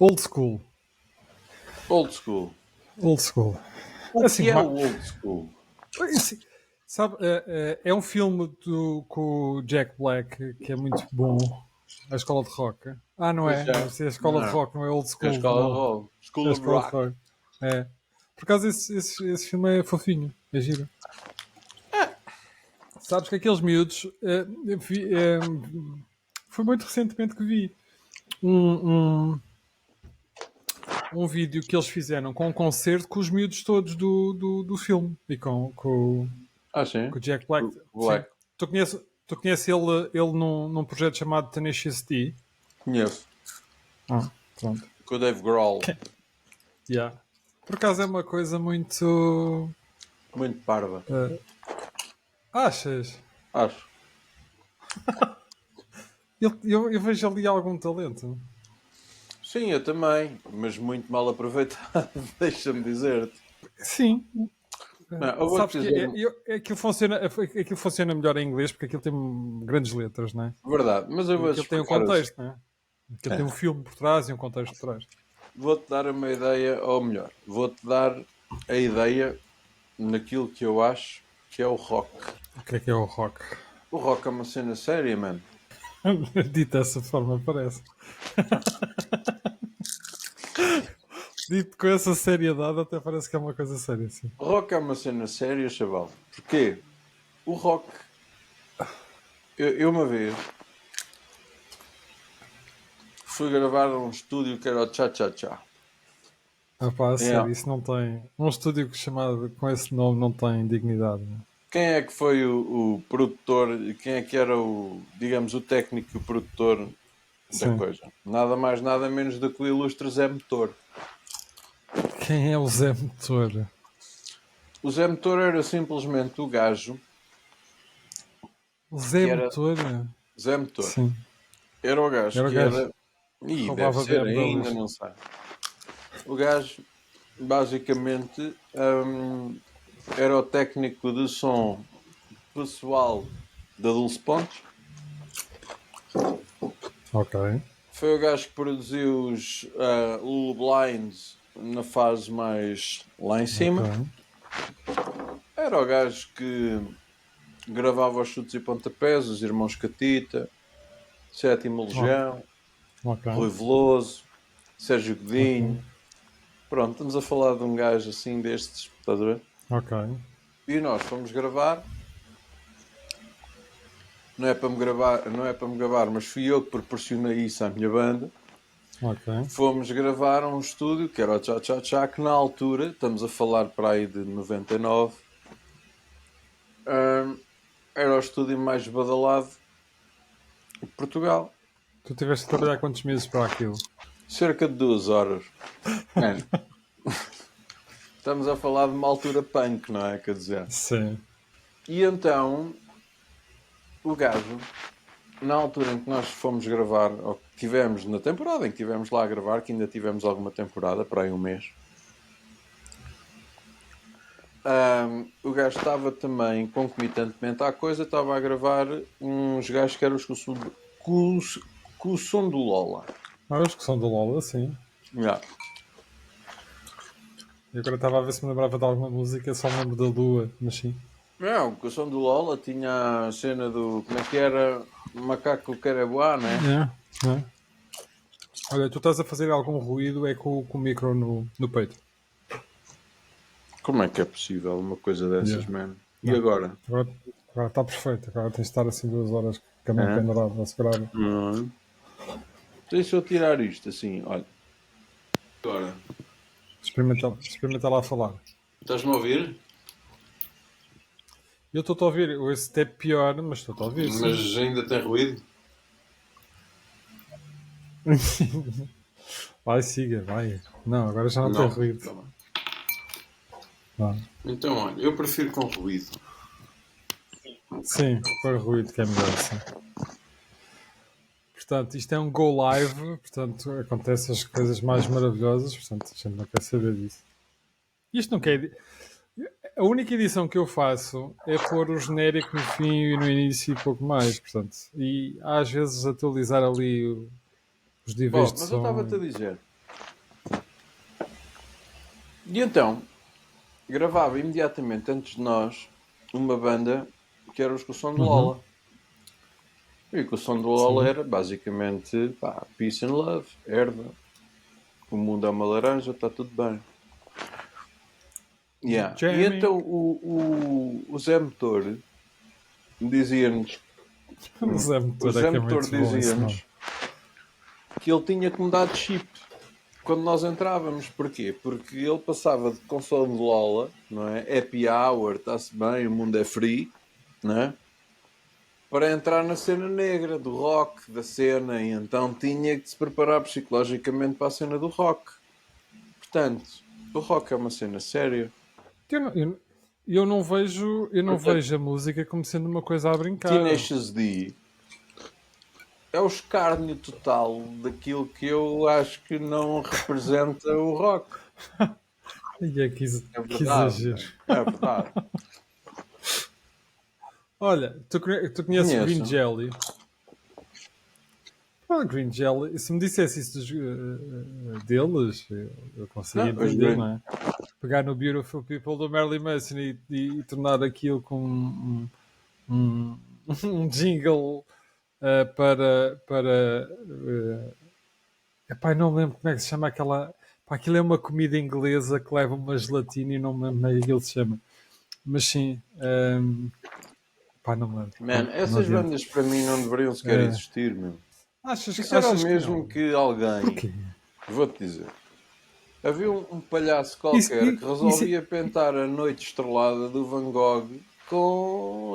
Old school. Old school. Old school. O que é o old school? Sabe, é um filme com o Jack Black que é muito bom. A Escola de Rock. Não é? Pois é. A Escola de Não. Rock, não é Old É a School. escola de Não. rock. É School a of Escola de Rock. Rock. É. Por acaso esse filme é fofinho. É giro. Sabes que aqueles miúdos... foi muito recentemente que vi um vídeo que eles fizeram com um concerto com os miúdos todos do filme. E com Sim. o Jack Black. Black. Sim. Tu conheces ele num projeto chamado Tenacious D? Conheço. Pronto. Com o Dave Grohl. Yeah. Por acaso é uma coisa muito... Muito parva. Achas? Acho. Eu vejo ali algum talento. Sim, eu também. Mas muito mal aproveitado. Deixa-me dizer-te. Sim. Não, eu vou-te Sabes dizer... que aquilo funciona melhor em inglês porque aquilo tem grandes letras, não é? Verdade. Mas eu E vou-te aquilo tem um explicar contexto, não é? Aquilo tem um filme por trás e um contexto por trás. Vou-te dar uma ideia, ou melhor, vou-te dar a ideia naquilo que eu acho que é o rock. O que é o rock? O rock é uma cena séria, mano. Dito dessa forma, parece. Dito com essa seriedade, até parece que é uma coisa séria, sim. O rock é uma cena séria, chaval. Porquê? O rock... Eu uma vez fui gravar a um estúdio que era o Cha Cha Cha. Sério, isso não tem... Um estúdio chamado com esse nome não tem dignidade, não é? Quem é que foi o produtor? Quem é que era digamos, o técnico e o produtor da coisa? Nada mais, nada menos do que o ilustre Zé Motor. Quem é o Zé Motor? O Zé Motor era simplesmente o gajo. O Zé era... Motor? Zé Motor. Sim. Era o gajo Era o que gajo era... E roubava deve ser BMWs. ainda, não sei. O gajo, basicamente, era o técnico de som pessoal da Dulce Pontes. Ok. Foi o gajo que produziu os Lulu Blinds na fase mais lá em cima. Ok. Era o gajo que gravava os chutes e pontapés, os Irmãos Catita, Sétima Legião, Ok. Rui Veloso, Sérgio Godinho. Ok. Pronto, estamos a falar de um gajo assim destes, estás a ver? Ok. E nós fomos gravar. Não é para me gravar, mas fui eu que proporcionei isso à minha banda. Ok. Fomos gravar a um estúdio que era o Cha Cha Cha, que na altura, estamos a falar para aí de 99, era o estúdio mais badalado de Portugal. Tu tiveste a trabalhar quantos meses para aquilo? Cerca de 2 horas. Estamos a falar de uma altura punk, não é? Quer dizer. Sim. E então, o gajo, na altura em que nós fomos gravar, ou que tivemos na temporada em que estivemos lá a gravar, que ainda tivemos alguma temporada, para aí um mês, o gajo estava também, concomitantemente à coisa, estava a gravar uns gajos que eram os com o som do Lola. Os que são do Lola, sim. Yeah. Eu agora estava a ver se me lembrava de alguma música, só me lembro da Lua, mas sim. Não, o som do Lola tinha a cena do, como é que era, Macaco Carabuá, né? É. Olha, tu estás a fazer algum ruído com o micro no peito. Como é que é possível uma coisa dessas, man? E Não. agora? Agora está perfeito. Agora tens de estar assim 2 horas com a mão pendurada a segurar. Deixa eu tirar isto assim, olha. Agora. Experimenta lá falar. Estás-me a ouvir? Eu estou a ouvir. Esse até pior, mas estou a ouvir. Mas sim. ainda tem ruído? Vai, siga, vai. Não, agora já não tem ruído. Tá bem. Não. Então, olha, eu prefiro com ruído. Sim, põe ruído que é melhor, sim. Portanto, isto é um go live, portanto, acontecem as coisas mais maravilhosas, portanto, a gente não quer saber disso. Isto não quer... A única edição que eu faço é pôr o genérico no fim e no início e pouco mais, portanto, e às vezes atualizar ali os níveis de Mas som. eu estava-te a dizer, E então, gravava imediatamente antes de nós uma banda que era os com o som de Uhum. Lola. E que o som de Lola Sim. era basicamente pá, peace and love, erva, o mundo é uma laranja, está tudo bem. Yeah. E então Jamming. o Zé Motor dizia-nos, O Zé o Motor é Zé que é Motor muito bom esse nome. dizia-nos que ele tinha que mudar de chip quando nós entrávamos. Porquê? Porque ele passava de console de Lola, não é? Happy Hour, está-se bem, o mundo é free, não é? Para entrar na cena negra, do rock, da cena, e então tinha que se preparar psicologicamente para a cena do rock. Portanto, o rock é uma cena séria. Eu não vejo a música como sendo uma coisa a brincar. Tenacious D é o escárnio total daquilo que eu acho que não representa o rock. E é que, É que verdade, exagero. mano. É verdade. Olha, tu conheces Green Conheço. Jelly? Ah, Green Jelly, se me dissesse isso deles, eu conseguia Não, os entender, não Green. é? Pegar no Beautiful People do Marilyn Manson e tornar aquilo com um, um jingle para. Epá, não me lembro como é que se chama aquela. Pá, aquilo é uma comida inglesa que leva uma gelatina e não me lembro como é que aquilo se chama. Mas sim, pá, não me lembro. Man, Pronto, não essas adianta. bandas para mim não deveriam sequer Eh, existir, meu. achas, Isso era o achas que mesmo não? que alguém, Porquê? vou-te dizer, havia um palhaço Isso, qualquer que isso, resolvia pintar a noite estrelada do Van Gogh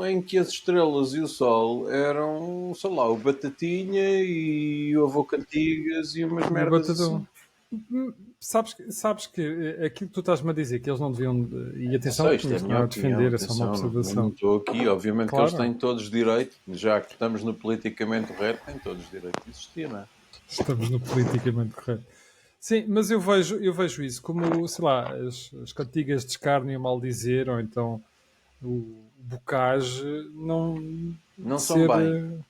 em que as estrelas e o sol eram, sei lá, o Batatinha e o Avô Cantigas e umas e o merdas Batadão. assim. Sabes que aquilo que tu estás-me a dizer, que eles não deviam. E Eu sei, atenção, isto é a isto não minha é a opinião, defender, é só uma atenção, não observação. estou aqui. Obviamente que eles Claro, têm todos direito, já que estamos no politicamente correto, têm todos direito de existir, não é? estamos no politicamente correto. Sim, mas eu vejo isso como, sei lá, as cantigas de escárnio e mal dizer, ou então o bocage, não Não são ser. bem.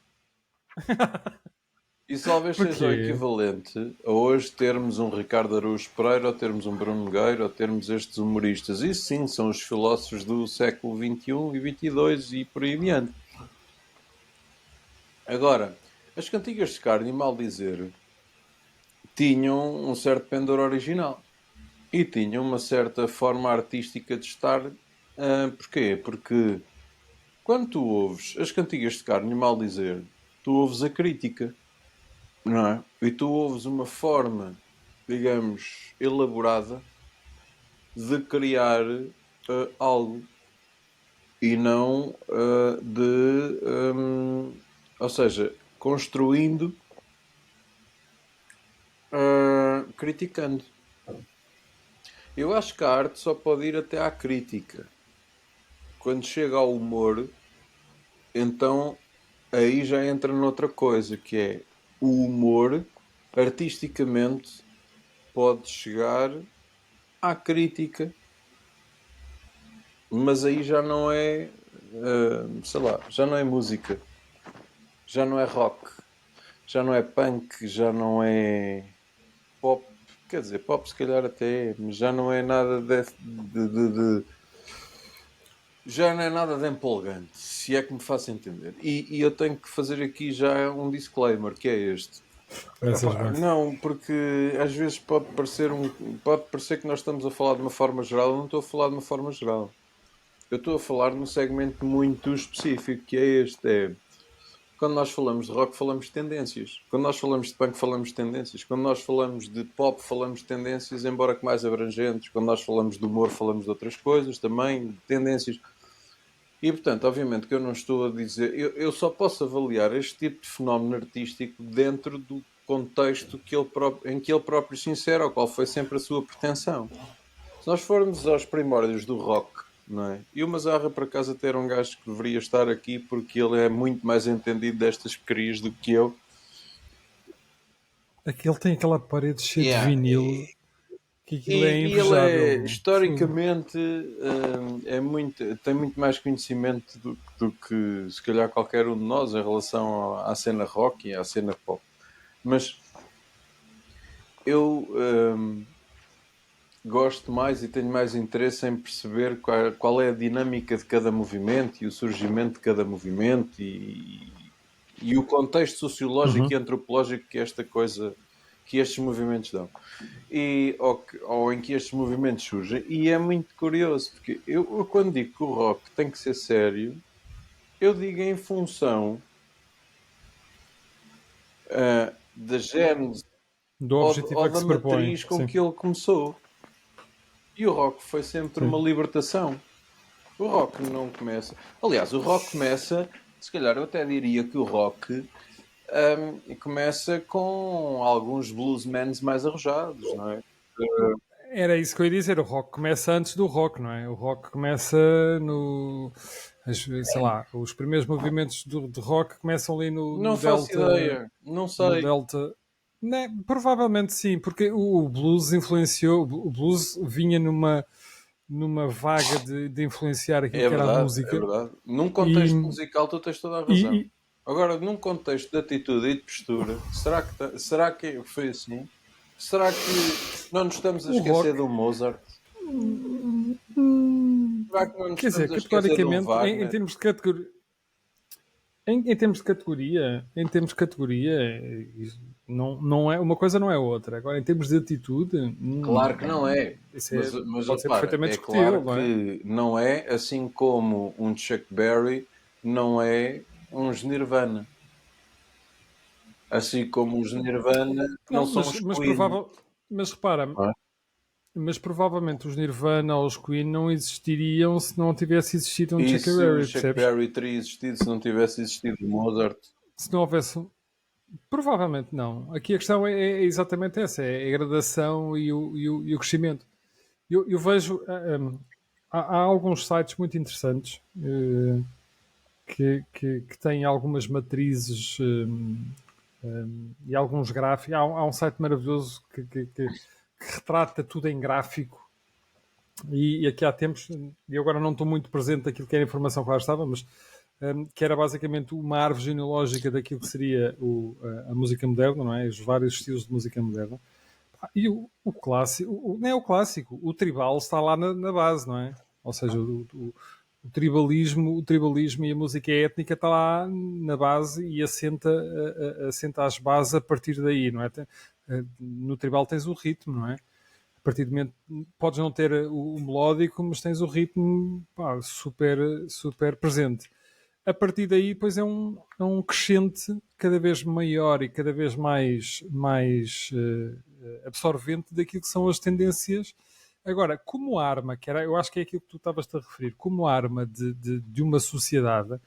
Isso talvez seja o Porquê? equivalente a hoje termos um Ricardo Araújo Pereira, ou termos um Bruno Nogueira, ou termos estes humoristas. Isso sim, são os filósofos do século XXI e XXII e por aí adiante. Agora, as cantigas de carne, mal dizer, tinham um certo pendor original. E tinham uma certa forma artística de estar. Porquê? Porque quando tu ouves as cantigas de carne, mal dizer, tu ouves a crítica, não é? E tu ouves uma forma, digamos, elaborada de criar algo e não ou seja, construindo, criticando. Eu acho que a arte só pode ir até à crítica. Quando chega ao humor, então aí já entra noutra coisa, que é o humor, artisticamente, pode chegar à crítica, mas aí já não é, sei lá, já não é música, já não é rock, já não é punk, já não é pop. Quer dizer, pop se calhar até é, mas já não é nada já não é nada de empolgante, se é que me faço entender. E eu tenho que fazer aqui já um disclaimer, que é este. Começas Epá, bem. não, porque às vezes pode parecer que nós estamos a falar de uma forma geral. Eu não estou a falar de uma forma geral. Eu estou a falar num segmento muito específico, que é este. Quando nós falamos de rock, falamos de tendências. Quando nós falamos de punk, falamos de tendências. Quando nós falamos de pop, falamos de tendências, embora que mais abrangentes. Quando nós falamos de humor, falamos de outras coisas também, de tendências. E, portanto, obviamente que eu não estou a dizer... Eu só posso avaliar este tipo de fenómeno artístico dentro do contexto em que ele próprio se insere, ao qual foi sempre a sua pretensão. Se nós formos aos primórdios do rock, não é? E o Mazarra, por acaso, até era um gajo que deveria estar aqui porque ele é muito mais entendido destas porcarias do que eu. Aquele tem aquela parede cheia de Yeah. vinil que aquilo é E ele invejável, é, meu. Fogo. historicamente, tem muito mais conhecimento do que se calhar qualquer um de nós em relação à cena rock e à cena pop. Mas eu, gosto mais e tenho mais interesse em perceber qual é a dinâmica de cada movimento e o surgimento de cada movimento e o contexto sociológico e Uhum. antropológico que esta coisa, que estes movimentos dão. Ou em que estes movimentos surgem. E é muito curioso, porque eu quando digo que o rock tem que ser sério, eu digo em função da gênese Do objetivo ou a que da se propõe, matriz com sim. que ele começou. E o rock foi sempre uma Sim. libertação. O rock não começa. Aliás, o rock começa, se calhar eu até diria que o rock começa com alguns bluesmans mais arrojados, não é? Era isso que eu ia dizer. O rock começa antes do rock, não é? O rock começa no. Sei lá, os primeiros movimentos de rock começam ali Não no faço Delta. ideia, não No sei. Delta. Né, provavelmente sim, porque o blues influenciou. O blues vinha numa vaga de influenciar aquilo É que era a verdade, é música. verdade. Num E, contexto musical, tu tens toda a e, razão. e Agora, num contexto de atitude e de postura, será que foi assim? Será que não nos estamos a o esquecer rock. do Mozart? Será que não nos Quer dizer, estamos a esquecer do categoricamente, em Wagner? termos de categoria. Em termos de categoria, não é, uma coisa não é outra. Agora, em termos de atitude, Claro que não é. isso Mas pode ser repara, perfeitamente é claro discutível, não é? que não é assim como um Chuck Berry não é uns Nirvana. Assim como os Nirvana não Não, são mas, os mas, Queen. provável, mas repara, Não é? mas provavelmente os Nirvana ou os Queen não existiriam se não tivesse existido um E Chuck se o Berry, Chuck percebes? Berry teria existido se não tivesse existido o Mozart? Se não houvesse. Provavelmente não. Aqui a questão é exatamente essa: é a gradação e o crescimento. Eu vejo. Há alguns sites muito interessantes que têm algumas matrizes e alguns gráficos. Há um site maravilhoso que retrata tudo em gráfico. E aqui há tempos, e agora não estou muito presente daquilo que era a informação que lá estava, mas que era basicamente uma árvore genealógica daquilo que seria a música moderna, não é? Os vários estilos de música moderna. E o clássico, não é o clássico, o tribal está lá na base, não é? Ou seja, o tribalismo e a música étnica está lá na base e assenta as bases a partir daí, não é? No tribal tens o ritmo, não é? A partir do momento podes não ter o melódico, mas tens o ritmo pá, super, super presente. A partir daí, pois é um crescente cada vez maior e cada vez mais absorvente daquilo que são as tendências. Agora, como arma, eu acho que é aquilo que tu estavas a referir, como arma de uma sociedade,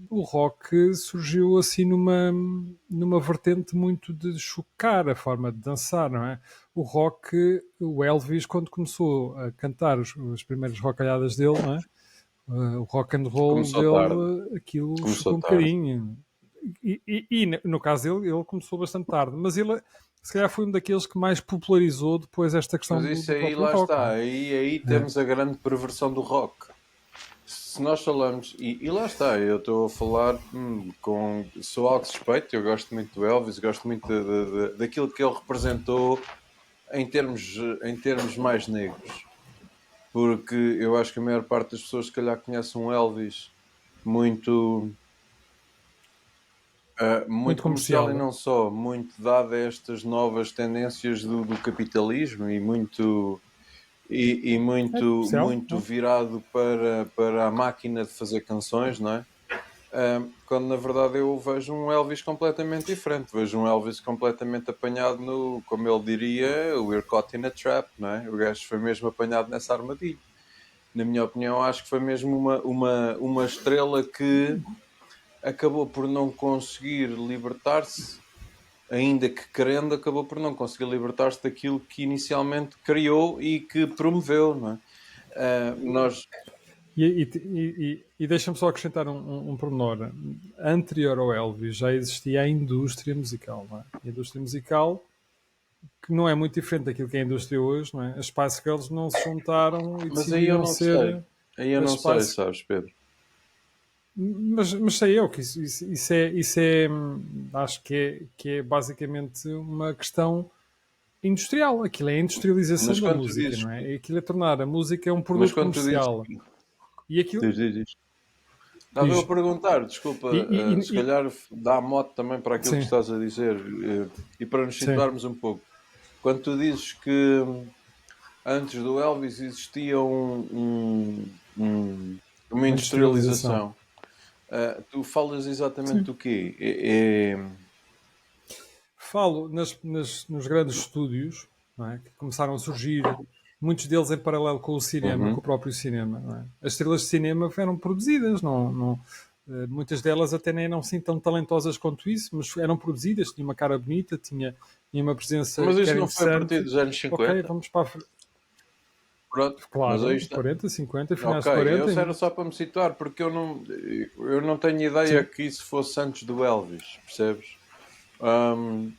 o rock surgiu assim numa vertente muito de chocar a forma de dançar, não é? O Elvis, quando começou a cantar as primeiras rocalhadas dele, não é? O rock and roll Começou tarde. dele, aquilo Começou chocou um tarde. bocadinho. E no caso dele, ele começou bastante tarde, mas ele se calhar foi um daqueles que mais popularizou depois esta Mas questão do, isso do aí próprio lá rock, está. não Aí é? temos a grande perversão do rock. Se nós falamos, e lá está, eu estou a falar com. Sou algo suspeito, eu gosto muito do Elvis, gosto muito daquilo que ele representou em termos mais negros. Porque eu acho que a maior parte das pessoas, se calhar, conhece um Elvis muito, muito Muito comercial comercial, e não é? não só, muito dado a estas novas tendências do capitalismo e muito e É muito, comercial, muito não é? virado para a máquina de fazer canções, não é? Quando na verdade eu vejo um Elvis completamente diferente, vejo um Elvis completamente apanhado no, como ele diria, we're caught in a trap, não é? O gajo foi mesmo apanhado nessa armadilha. Na minha opinião, acho que foi mesmo uma estrela que acabou por não conseguir libertar-se, ainda que querendo, acabou por não conseguir libertar-se daquilo que inicialmente criou e que promoveu, não é? Nós, E deixa-me só acrescentar um pormenor. Anterior ao Elvis já existia a indústria musical, não é? A indústria musical que não é muito diferente daquilo que é a indústria hoje, não é? As Spice Girls não se juntaram e mas aí eu decidiram não sei. ser Aí eu as não sei, Spice. sabes, Pedro? Mas sei eu que isso é acho que é basicamente uma questão industrial. Aquilo é a industrialização Mas da quando tu música, dizes, não é? Aquilo é tornar a música um mas produto quando tu dizes, comercial. E aquilo diz. Estava eu a diz. perguntar, desculpa, E, e- se e- e- calhar dá mote também para aquilo que sim, estás a dizer, e para nos sim, situarmos um pouco. Quando tu dizes que antes do Elvis existia uma uma industrialização. industrialização, tu falas exatamente Sim. do quê? Falo nos grandes estúdios, não é? Que começaram a surgir, muitos deles em paralelo com o cinema, com Uhum. o próprio cinema. Não é? As estrelas de cinema eram produzidas, muitas delas até nem eram assim tão talentosas quanto isso, mas eram produzidas, tinha uma cara bonita, tinha uma presença Mas que isso era não foi a partir interessante. dos anos Ok, 50? vamos para a frente. Pronto, mas aí Claro, está. 40, 50, finais Ok, de 40. eu era só para me situar, porque eu não tenho ideia Sim. que isso fosse antes do Elvis, percebes? Ahm,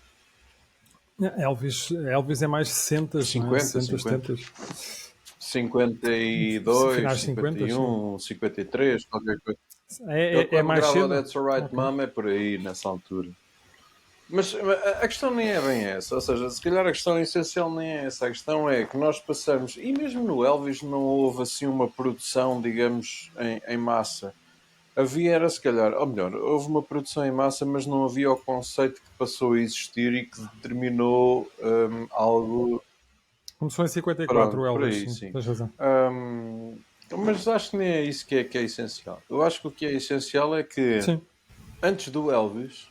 Elvis é mais 60, não é? 50, 60, 50. 70. 52, Finais de 50, sim. 51, 53, qualquer coisa. Ele É quando mais grava o cedo? That's Alright Ok. Mom é por aí, nessa altura. Mas a questão nem é bem essa, ou seja, se calhar a questão essencial nem é essa, a questão é que nós passamos, e mesmo no Elvis não houve assim uma produção, digamos, em massa. Havia era se calhar, ou melhor, houve uma produção em massa, mas não havia o conceito que passou a existir e que determinou algo. Começou em 54 Pronto, o por Elvis, aí, sim, sim. tens razão. Hum, mas acho que nem é isso que é essencial. Eu acho que o que é essencial é que Sim, antes do Elvis,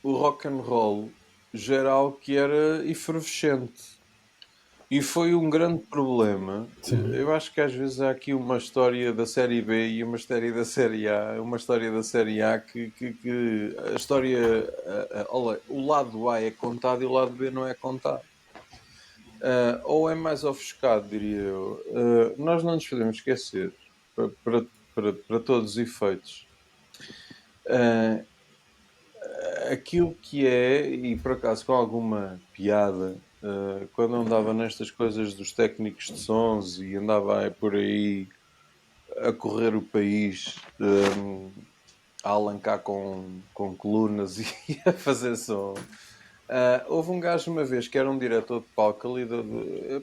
o rock and roll geral que era efervescente. E foi um grande problema. sim. Eu acho que às vezes há aqui uma história da série B e uma história da série A, uma história da série A que a história, olha, o lado A é contado e o lado B não é contado. Ou é mais ofuscado, diria eu. Nós não nos podemos esquecer, para todos os efeitos, uh, aquilo que é, e por acaso com alguma piada, quando andava nestas coisas dos técnicos de sons e andava por aí a correr o país, a alancar com colunas e a fazer som. Houve um gajo uma vez que era um diretor de palco ali,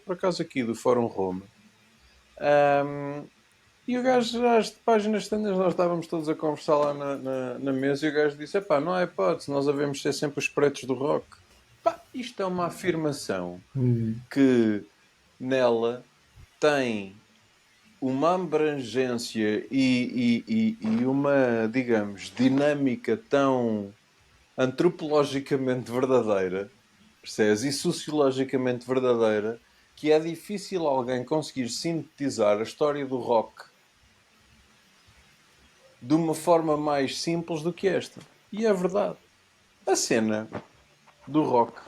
por acaso aqui do Fórum Roma. E o gajo, às páginas tantas, nós estávamos todos a conversar lá na mesa e o gajo disse: epá, não há hipótese, nós devemos ser sempre os pretos do rock. Pá, isto é uma afirmação Hum, que nela tem uma abrangência e uma, digamos, dinâmica tão antropologicamente verdadeira, percebes? E sociologicamente verdadeira, que é difícil alguém conseguir sintetizar a história do rock de uma forma mais simples do que esta. E é verdade. A cena do rock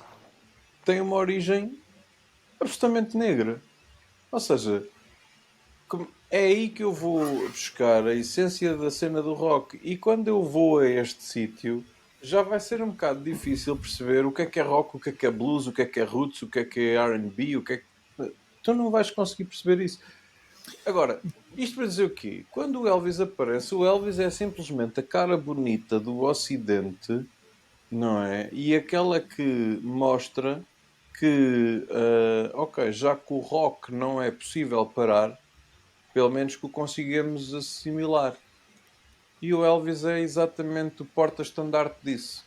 tem uma origem absolutamente negra. Ou seja, é aí que eu vou buscar a essência da cena do rock. E quando eu vou a este sítio, já vai ser um bocado difícil perceber o que é rock, o que é blues, o que é roots, o que é R&B, o que é que... Tu não vais conseguir perceber isso. Agora, isto para dizer o quê? Quando o Elvis aparece, o Elvis é simplesmente a cara bonita do Ocidente, não é? E aquela que mostra que, ok, já que o rock não é possível parar, pelo menos que o consigamos assimilar. E o Elvis é exatamente o porta-estandarte disso.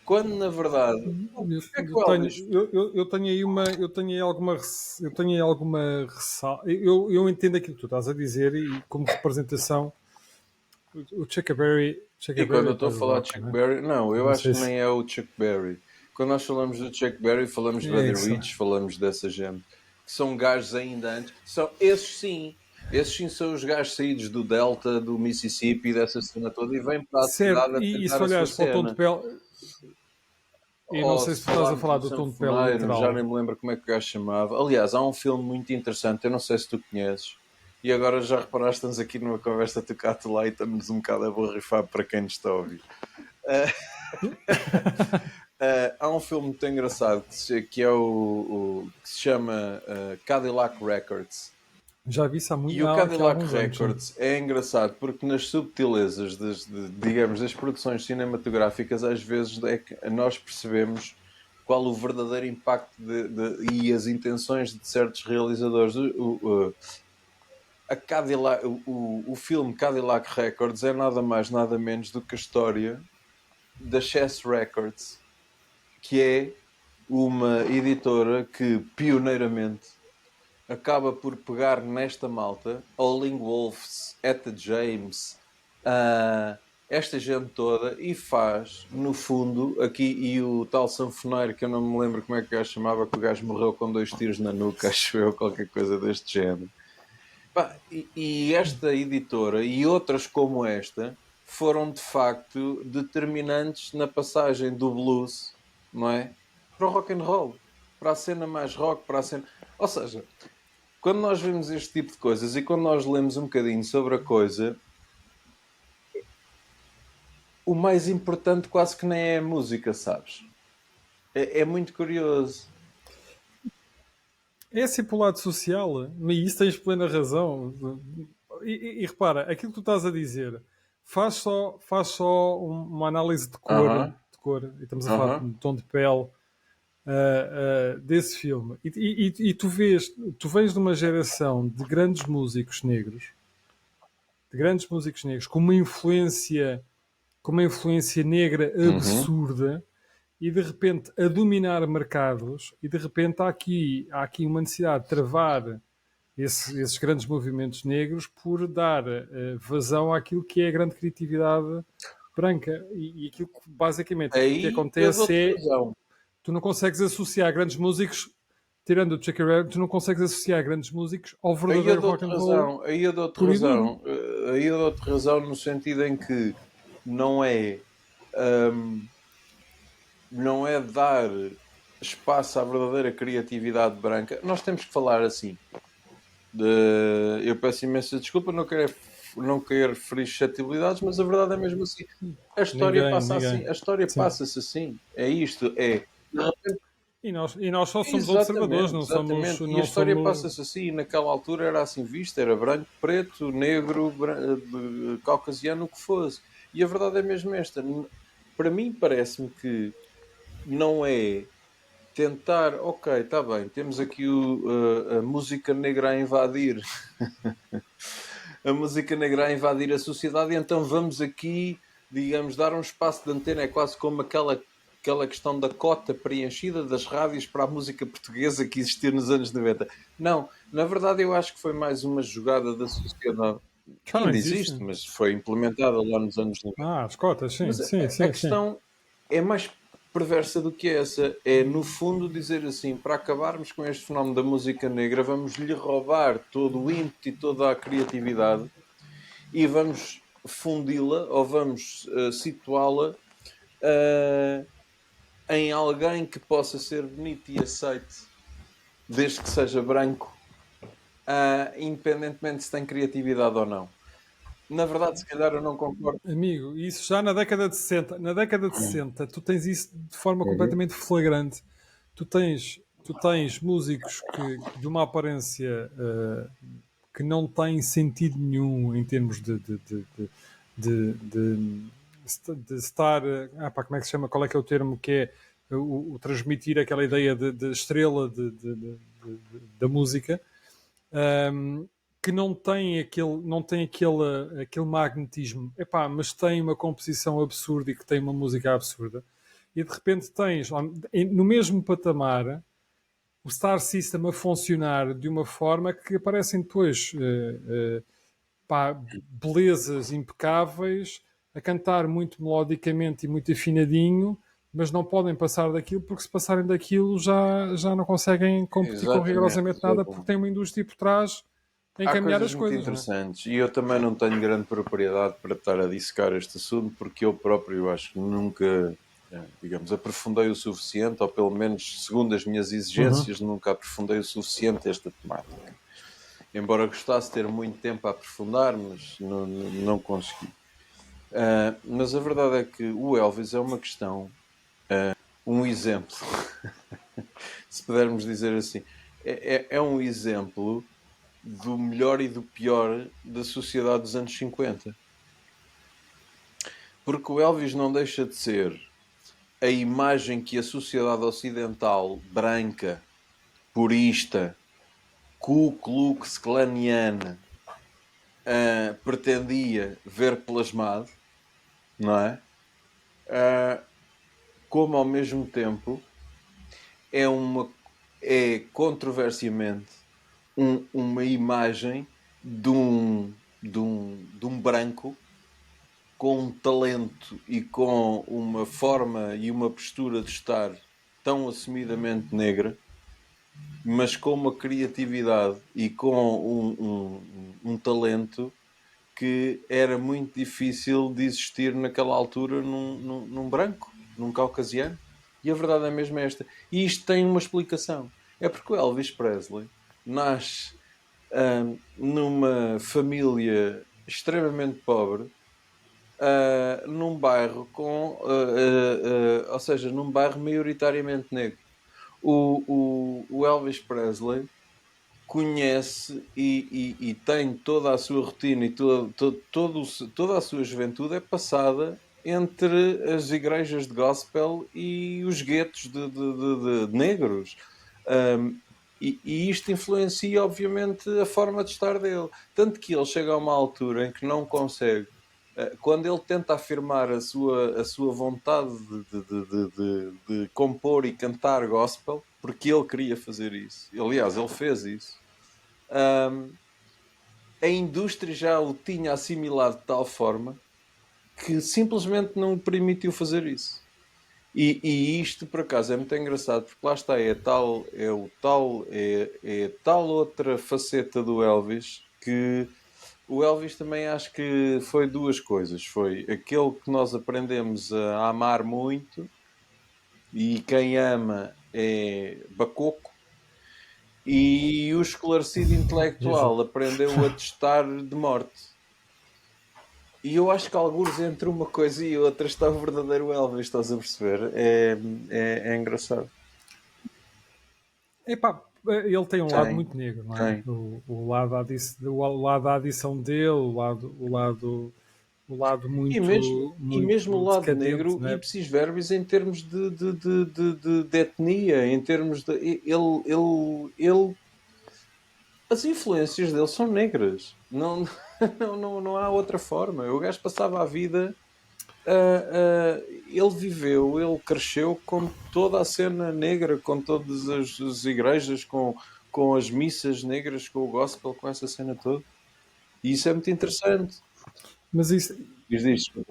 Quando, na verdade, porque é que eu o tenho, Elvis... eu tenho aí eu tenho aí alguma ressalva. Eu entendo aquilo que tu estás a dizer e como representação, o Chuck E quando eu Berry é estou a quase falar de rock, Chuck não é? Berry, não, eu Não acho sei que se nem é o Chuck Berry. Quando nós falamos do Chuck Berry, falamos de é Buddy isso. Rich, falamos dessa gente, que são gajos ainda antes. São, esses sim são os gajos saídos do Delta, do Mississippi, dessa cena toda, e vêm para a Certo, cidade a e tentar se a sua olhares para o tom de cena. pele, e não Ou sei se se tu estás a falarmos falar do do tom de pele sanfoneiro, já nem literal. me lembro como é que o gajo chamava. Aliás, há um filme muito interessante, eu não sei se tu conheces, e agora já reparaste, estamos aqui numa conversa tocato lá e estamos um bocado a borrifar para quem nos está a ouvir. Há um filme muito engraçado que é que se chama Cadillac Records. Já vi isso E o aqui há Cadillac alguns anos, sim. Records é engraçado porque nas subtilezas, digamos, das produções cinematográficas, às vezes é que nós percebemos qual o verdadeiro impacto e as intenções de certos realizadores. A Cadillac, o filme Cadillac Records é nada mais, nada menos do que a história da Chess Records, que é uma editora que, pioneiramente, acaba por pegar nesta malta, Howling Wolves, Etta James, esta gente toda, e faz, no fundo, aqui, e o tal sanfoneiro, que eu não me lembro como é que o gajo chamava, que o gajo morreu com 2 tiros na nuca, acho eu, qualquer coisa deste género. Pá, e esta editora e outras como esta foram de facto determinantes na passagem do blues, não é? Para o rock and roll, para a cena mais rock, para a cena. Ou seja, quando nós vemos este tipo de coisas e quando nós lemos um bocadinho sobre a coisa, o mais importante quase que nem é a música, sabes? É muito curioso. É assim para o lado social, e isso tens plena razão. E repara, aquilo que tu estás a dizer faz só uma análise Aham, de cor, e estamos a falar aham, de tom de pele desse filme. E tu vês de uma geração de grandes músicos negros, com uma influência negra uhum. absurda, e de repente a dominar mercados, e de repente há aqui uma necessidade de travar esses grandes movimentos negros por dar vazão àquilo que é a grande criatividade branca. E aquilo que basicamente que Aí eu acontece dou-te é razão. tu não consegues associar grandes músicos, tirando o Chuck Berry, tu não consegues associar grandes músicos ao Aí eu verdadeiro rock dou-te and roll razão, aí eu dou-te puro e duro. razão, aí eu dou-te razão no sentido em que não é, hum, não é dar espaço à verdadeira criatividade branca. Nós temos que falar assim. Eu peço imensa desculpa, não quero ferir suscetibilidades, mas a verdade é mesmo assim. A história Ninguém, passa ninguém. assim, a história Sim. passa-se assim. É isto, é. E nós só somos observadores, Exatamente, não somos. exatamente. E a Não história somos passa-se assim, e naquela altura era assim vista, era branco, preto, negro, caucasiano, o que fosse. E a verdade é mesmo esta. Para mim parece-me que não é tentar, ok, está bem, temos aqui a música negra a invadir, a música negra a invadir a sociedade, e então vamos aqui, digamos, dar um espaço de antena, é quase como aquela questão da cota preenchida das rádios para a música portuguesa que existia nos anos 90. Não, na verdade eu acho que foi mais uma jogada da sociedade. Já não Ainda existe. existe, mas foi implementada lá nos anos 90. As cotas, sim, Mas sim, a sim, sim. questão é mais perversa do que essa. É, no fundo, dizer assim: para acabarmos com este fenómeno da música negra, vamos lhe roubar todo o ímpeto e toda a criatividade e vamos fundi-la ou vamos situá-la uh, em alguém que possa ser bonito e aceite, desde que seja branco, independentemente se tem criatividade ou não. Na verdade, se calhar eu não concordo. Amigo, isso já na década de 60. Na década de 60, tu tens isso de forma Uhum. completamente flagrante. Tu tens músicos de uma aparência que não tem sentido nenhum em termos de, de- de estar. Como é que se chama? Qual é que é o termo que é o transmitir aquela ideia de estrela da música, um, que não tem aquele magnetismo, mas tem uma composição absurda e que tem uma música absurda. E de repente tens no mesmo patamar o Star System a funcionar de uma forma que aparecem depois belezas impecáveis, a cantar muito melodicamente e muito afinadinho, mas não podem passar daquilo, porque se passarem daquilo já não conseguem competir com Exatamente, rigorosamente nada, porque exatamente. tem uma indústria por trás a Há encaminhar coisas as muito coisas, não é? interessantes e eu também não tenho grande propriedade para estar a dissecar este assunto porque eu próprio acho que nunca, digamos, aprofundei o suficiente, ou pelo menos, segundo as minhas Uhum. exigências, nunca aprofundei o suficiente esta temática. Embora gostasse de ter muito tempo a aprofundar, mas não consegui. Mas a verdade é que o Elvis é uma questão, um exemplo, se pudermos dizer assim, é um exemplo do melhor e do pior da sociedade dos anos 50. Porque o Elvis não deixa de ser a imagem que a sociedade ocidental, branca, purista, Ku Klux Klaniana, pretendia ver plasmado, não é? Como ao mesmo tempo é controversiamente uma imagem de um branco com um talento e com uma forma e uma postura de estar tão assumidamente negra, mas com uma criatividade e com um talento que era muito difícil de existir naquela altura num branco, num caucasiano. E a verdade é mesmo esta. E isto tem uma explicação. É porque o Elvis Presley nasce numa família extremamente pobre, num bairro ou seja, num bairro maioritariamente negro. O Elvis Presley conhece e tem toda a sua rotina e toda a sua juventude é passada entre as igrejas de gospel e os guetos de negros. E isto influencia, obviamente, a forma de estar dele. Tanto que ele chega a uma altura em que não consegue. Quando ele tenta afirmar a sua vontade de compor e cantar gospel, porque ele queria fazer isso. Aliás, ele fez isso. A indústria já o tinha assimilado de tal forma que simplesmente não o permitiu fazer isso. E isto, por acaso, é muito engraçado, porque lá está, é tal outra faceta do Elvis que o Elvis também acho que foi duas coisas. Foi aquele que nós aprendemos a amar muito e quem ama é bacoco, e o esclarecido Exato. intelectual aprendeu a testar de morte. E eu acho que alguns entre uma coisa e outra está o verdadeiro Elvis, estás a perceber? É engraçado. Epá, ele tem um lado Tem, muito negro, não é? tem. O lado da adição dele, o lado E mesmo, muito, e mesmo o muito lado decadente, negro, não é? ipsis verbis, em termos de etnia, em termos de. As influências dele são negras. Não, não há outra forma. O gajo passava a vida. Ele viveu, ele cresceu com toda a cena negra, com todas as igrejas, com as missas negras, com o gospel, com essa cena toda. E isso é muito interessante. Mas isso, Diz isto.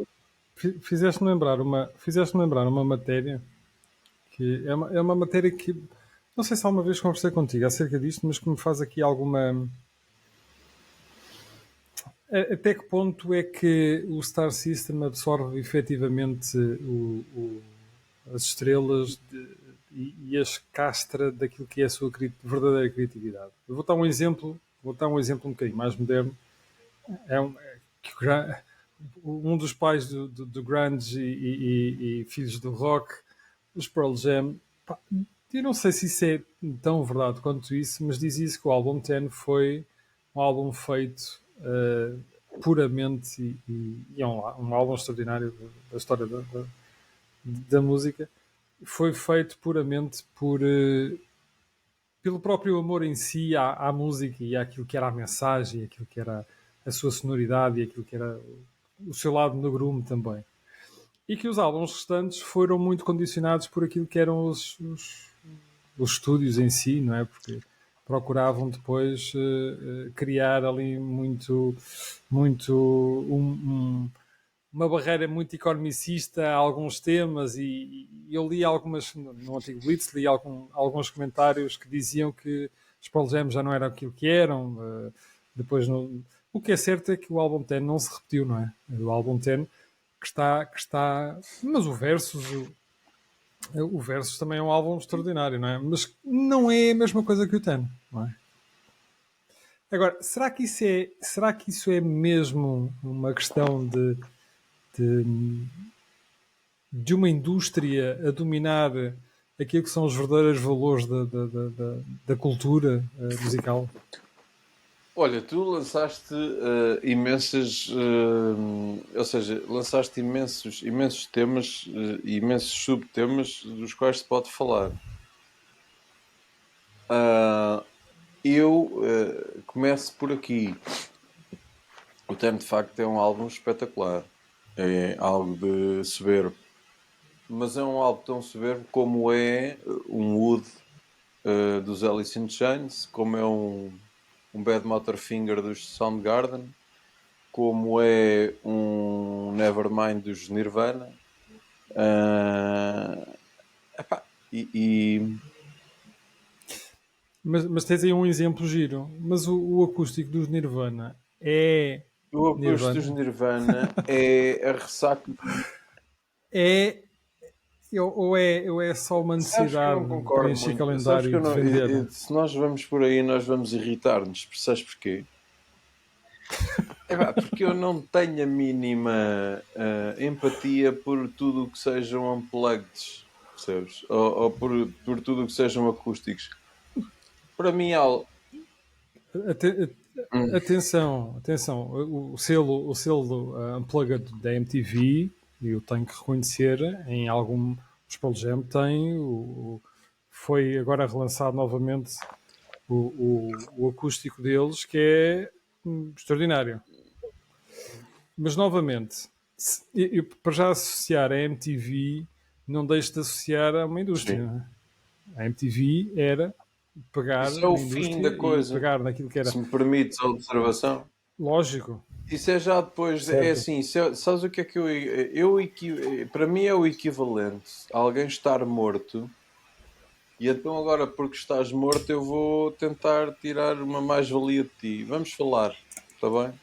fizeste-me lembrar uma matéria que é uma matéria que não sei se alguma vez conversei contigo acerca disto, mas que me faz aqui alguma. Até que ponto é que o Star System absorve efetivamente as estrelas e as castra daquilo que é a sua verdadeira criatividade? Eu vou dar um exemplo um bocadinho mais moderno. É que um dos pais do grunge e filhos do rock, os Pearl Jam. Pá, eu não sei se isso é tão verdade quanto isso, mas diz isso que o álbum 10 foi um álbum feito puramente e é um álbum extraordinário da história da música. Foi feito puramente pelo próprio amor em si à música e àquilo que era a mensagem, aquilo que era a sua sonoridade e aquilo que era o seu lado no grume também. E que os álbuns restantes foram muito condicionados por aquilo que eram os estúdios em si, não é? Porque procuravam depois criar ali uma barreira muito economicista a alguns temas e eu li algumas, no antigo Blitz, li alguns comentários que diziam que os Pearl Jam já não eram aquilo que eram. Depois, o que é certo é que o álbum 10 não se repetiu, não é? O álbum 10 que está, mas o Versus também é um álbum extraordinário, não é? Mas não é a mesma coisa que o 10, não é? Agora, será que isso é mesmo uma questão de, de uma indústria a dominar aquilo que são os verdadeiros valores da cultura musical? Olha, tu lançaste imensas, ou seja, lançaste imensos temas, imensos subtemas dos quais se pode falar. Ah, eu começo por aqui. O Ten de facto é um álbum espetacular. É algo de soberbo. Mas é um álbum tão soberbo como é um Wood dos Alice in Chains, como é um Bad Motorfinger dos Soundgarden, como é um Nevermind dos Nirvana. Ah, epá, e Mas tens aí um exemplo giro. Mas o acústico dos Nirvana é o acústico dos Nirvana? Nirvana é a ressaca. É ou é só uma Sabes que eu necessidade não de concordo preencher muito. Sabes que calendário eu e de não. vender? Se nós vamos por aí, nós vamos irritar-nos. Percebes porquê? Porque eu não tenho a mínima empatia por tudo o que sejam unplugged, percebes? Ou por tudo o que sejam acústicos. Para mim, Ate- hum, Atenção, atenção. O selo Unplugged da MTV, e eu tenho que reconhecer, em algum. Os Pearl Jam tem. Foi agora relançado novamente o acústico deles, que é extraordinário. Mas novamente, para já associar a MTV, não deixe de associar a uma indústria. sim. Não é? A MTV era pegar Isso é o na fim indústria da e coisa. pegar naquilo que era Se me permites a observação. lógico, Isso é já depois. É certo? assim, sabes o que é que para mim é o equivalente a alguém estar morto. E então agora, porque estás morto, eu vou tentar tirar uma mais-valia de ti. Vamos falar, está bem?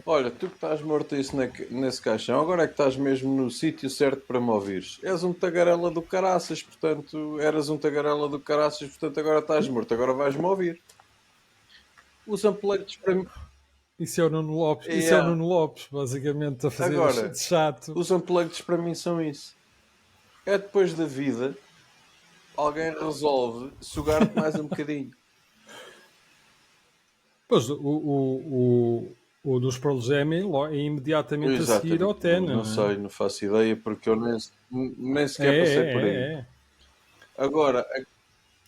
Olha, tu que estás morto isso nesse caixão, agora é que estás mesmo no sítio certo para me ouvires. És um tagarela do caraças, portanto, eras um tagarela do caraças, portanto agora estás morto, agora vais-me ouvir. Os unplugged para mim. Isso é o Yeah. Nuno Lopes, basicamente, a fazer Agora, de chato. os unplugged para mim são isso. É depois da vida, alguém resolve sugar-te mais um bocadinho. Pois o dos Pearl Jam é imediatamente a seguir ao Exatamente, Ten, não não é? sei, não faço ideia, porque eu nem É, sequer passei por aí. é, é, Agora,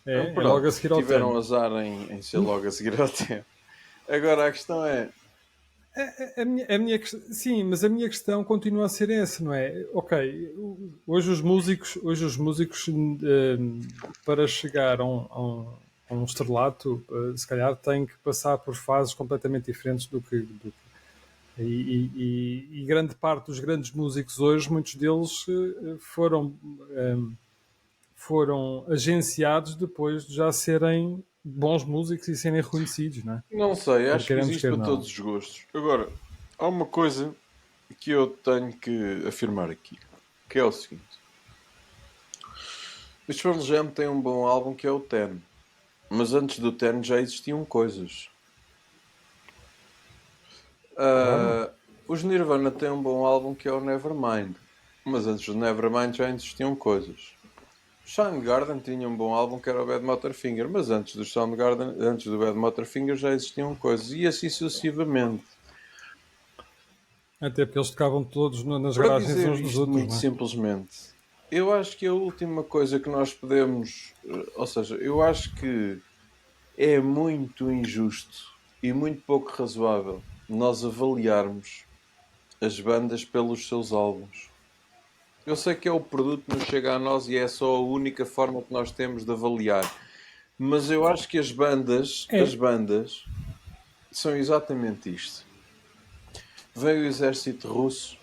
é logo a pronto, seguir ao tiveram Ten. azar em ser logo a seguir ao tempo. Agora a questão é, Sim, mas a minha questão continua a ser essa, não é? Ok, hoje os músicos para chegar a um estrelato, se calhar têm que passar por fases completamente diferentes e grande parte dos grandes músicos hoje, muitos deles foram agenciados depois de já serem bons músicos e serem reconhecidos, não é? não sei, Quer acho que queremos, existe quer para não. todos os gostos. Agora, há uma coisa que eu tenho que afirmar aqui, que é o seguinte. Os Pearl Jam têm um bom álbum que é o Ten, mas antes do Ten já existiam coisas. Claro. Os Nirvana têm um bom álbum que é o Nevermind, mas antes do Nevermind já existiam coisas. Soundgarden tinha um bom álbum que era o Bad Motorfinger, mas antes do Bad Motorfinger já existiam coisas, e assim sucessivamente. Até porque eles tocavam todos nas Para garagens dizer uns dos isto outros, muito não é? simplesmente, eu acho que a última coisa que nós podemos. Ou seja, eu acho que é muito injusto e muito pouco razoável nós avaliarmos as bandas pelos seus álbuns. Eu sei que é o produto que nos chega a nós e é só a única forma que nós temos de avaliar. Mas eu acho que as É, bandas são exatamente isto. Vem o exército russo,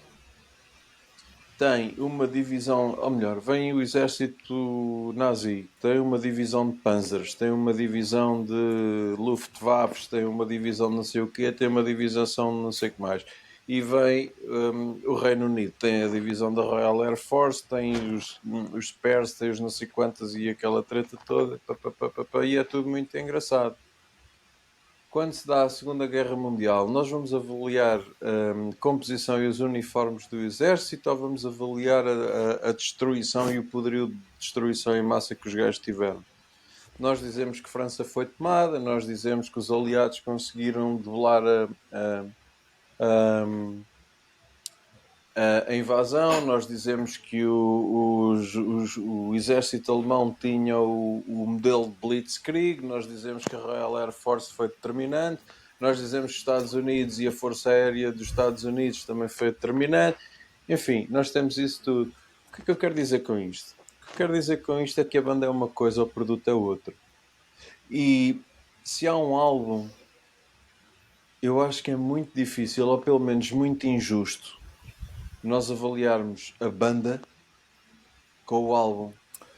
tem uma divisão, ou melhor, vem o exército nazi, tem uma divisão de panzers, tem uma divisão de Luftwaffe, tem uma divisão de não sei o quê, tem uma divisão de não sei o que mais. E vem o Reino Unido, tem a divisão da Royal Air Force, tem os Spares, tem os não sei quantas e aquela treta toda, e é tudo muito engraçado. Quando se dá a Segunda Guerra Mundial, nós vamos avaliar a composição e os uniformes do exército ou vamos avaliar a destruição e o poderio de destruição em massa que os gajos tiveram? Nós dizemos que França foi tomada, nós dizemos que os aliados conseguiram debelar a, a invasão, nós dizemos que o exército alemão tinha o modelo de Blitzkrieg, nós dizemos que a Royal Air Force foi determinante, nós dizemos que os Estados Unidos e a Força Aérea dos Estados Unidos também foi determinante. Enfim, nós temos isso tudo. O que é que eu quero dizer com isto? O que eu quero dizer com isto é que a banda é uma coisa, o produto é outra. E se há um álbum, eu acho que é muito difícil, ou pelo menos muito injusto, nós avaliarmos a banda com o álbum,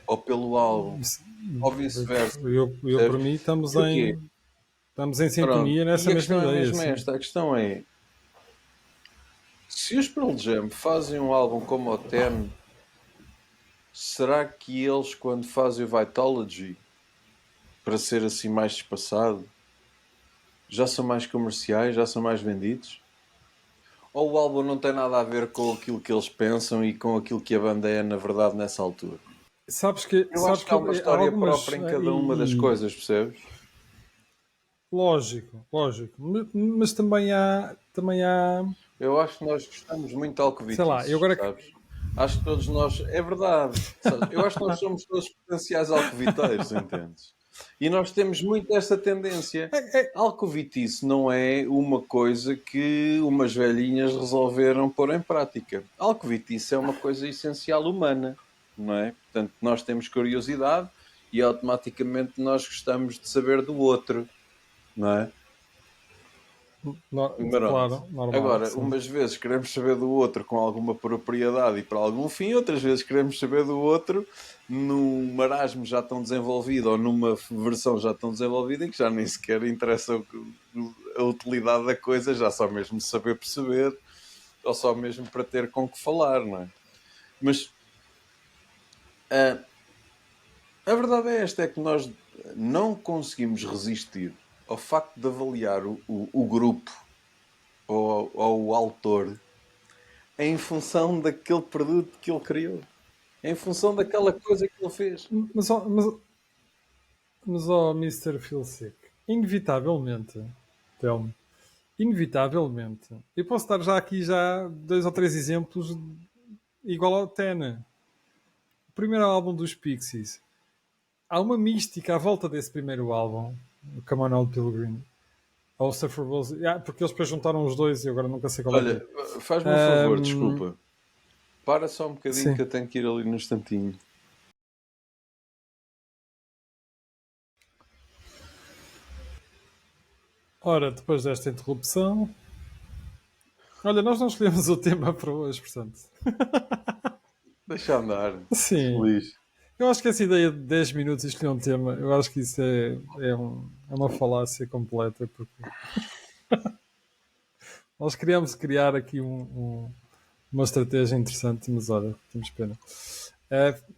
ou pelo álbum, Isso- ou vice-versa. eu, para Percebes? mim, Porquê? estamos em Pronto. sintonia E nessa a mesma questão é ideia, mesmo sim. esta. A questão é, se os Pearl Jam fazem um álbum como o Ten, será que eles, quando fazem o Vitalogy, para ser assim mais espaçado, já são mais comerciais, já são mais vendidos? Ou o álbum não tem nada a ver com aquilo que eles pensam e com aquilo que a banda é, na verdade, nessa altura? Eu acho Sabes que há que uma há história algumas. própria em cada uma das coisas, percebes? Lógico, lógico. Mas também há. Eu acho que nós gostamos muito de Sei lá, eu alcovitices, agora. sabes? Acho que todos nós. É verdade. Sabes? Eu acho que nós somos todos potenciais alcoviteiros, entendes? E nós temos muito essa tendência. Alcovitice não é uma coisa que umas velhinhas resolveram pôr em prática. Alcovitice é uma coisa essencial humana, não é? Portanto, nós temos curiosidade e automaticamente nós gostamos de saber do outro, não é? Pronto. Claro, normal, Agora, sim. umas vezes queremos saber do outro com alguma propriedade e para algum fim, outras vezes queremos saber do outro num marasmo já tão desenvolvido ou numa versão já tão desenvolvida em que já nem sequer interessa a utilidade da coisa, já só mesmo saber perceber ou só mesmo para ter com que falar, não é? Mas a verdade é esta, é que nós não conseguimos resistir ao facto de avaliar o grupo ou o autor em função daquele produto que ele criou. Em função daquela coisa que ele fez. Mas, ó, Mr. Philsick, inevitavelmente, Telmo, inevitavelmente, eu posso dar já aqui já dois ou três exemplos igual ao Tena. O primeiro álbum dos Pixies. Há uma mística à volta desse primeiro álbum, o Come On Old Pilgrim, ou Suffer Rose, porque eles depois juntaram os dois e agora nunca sei qual é que Olha, é. faz-me um favor, Um, desculpa. Para só um bocadinho que sim. eu tenho que ir ali no instantinho. Ora, depois desta interrupção. Olha, nós não escolhemos o tema para hoje, portanto. Deixa andar. Sim. Feliz. Eu acho que essa ideia de 10 minutos e escolher um tema, eu acho que isso é uma falácia completa, porque nós queríamos criar aqui uma estratégia interessante, mas olha, temos pena.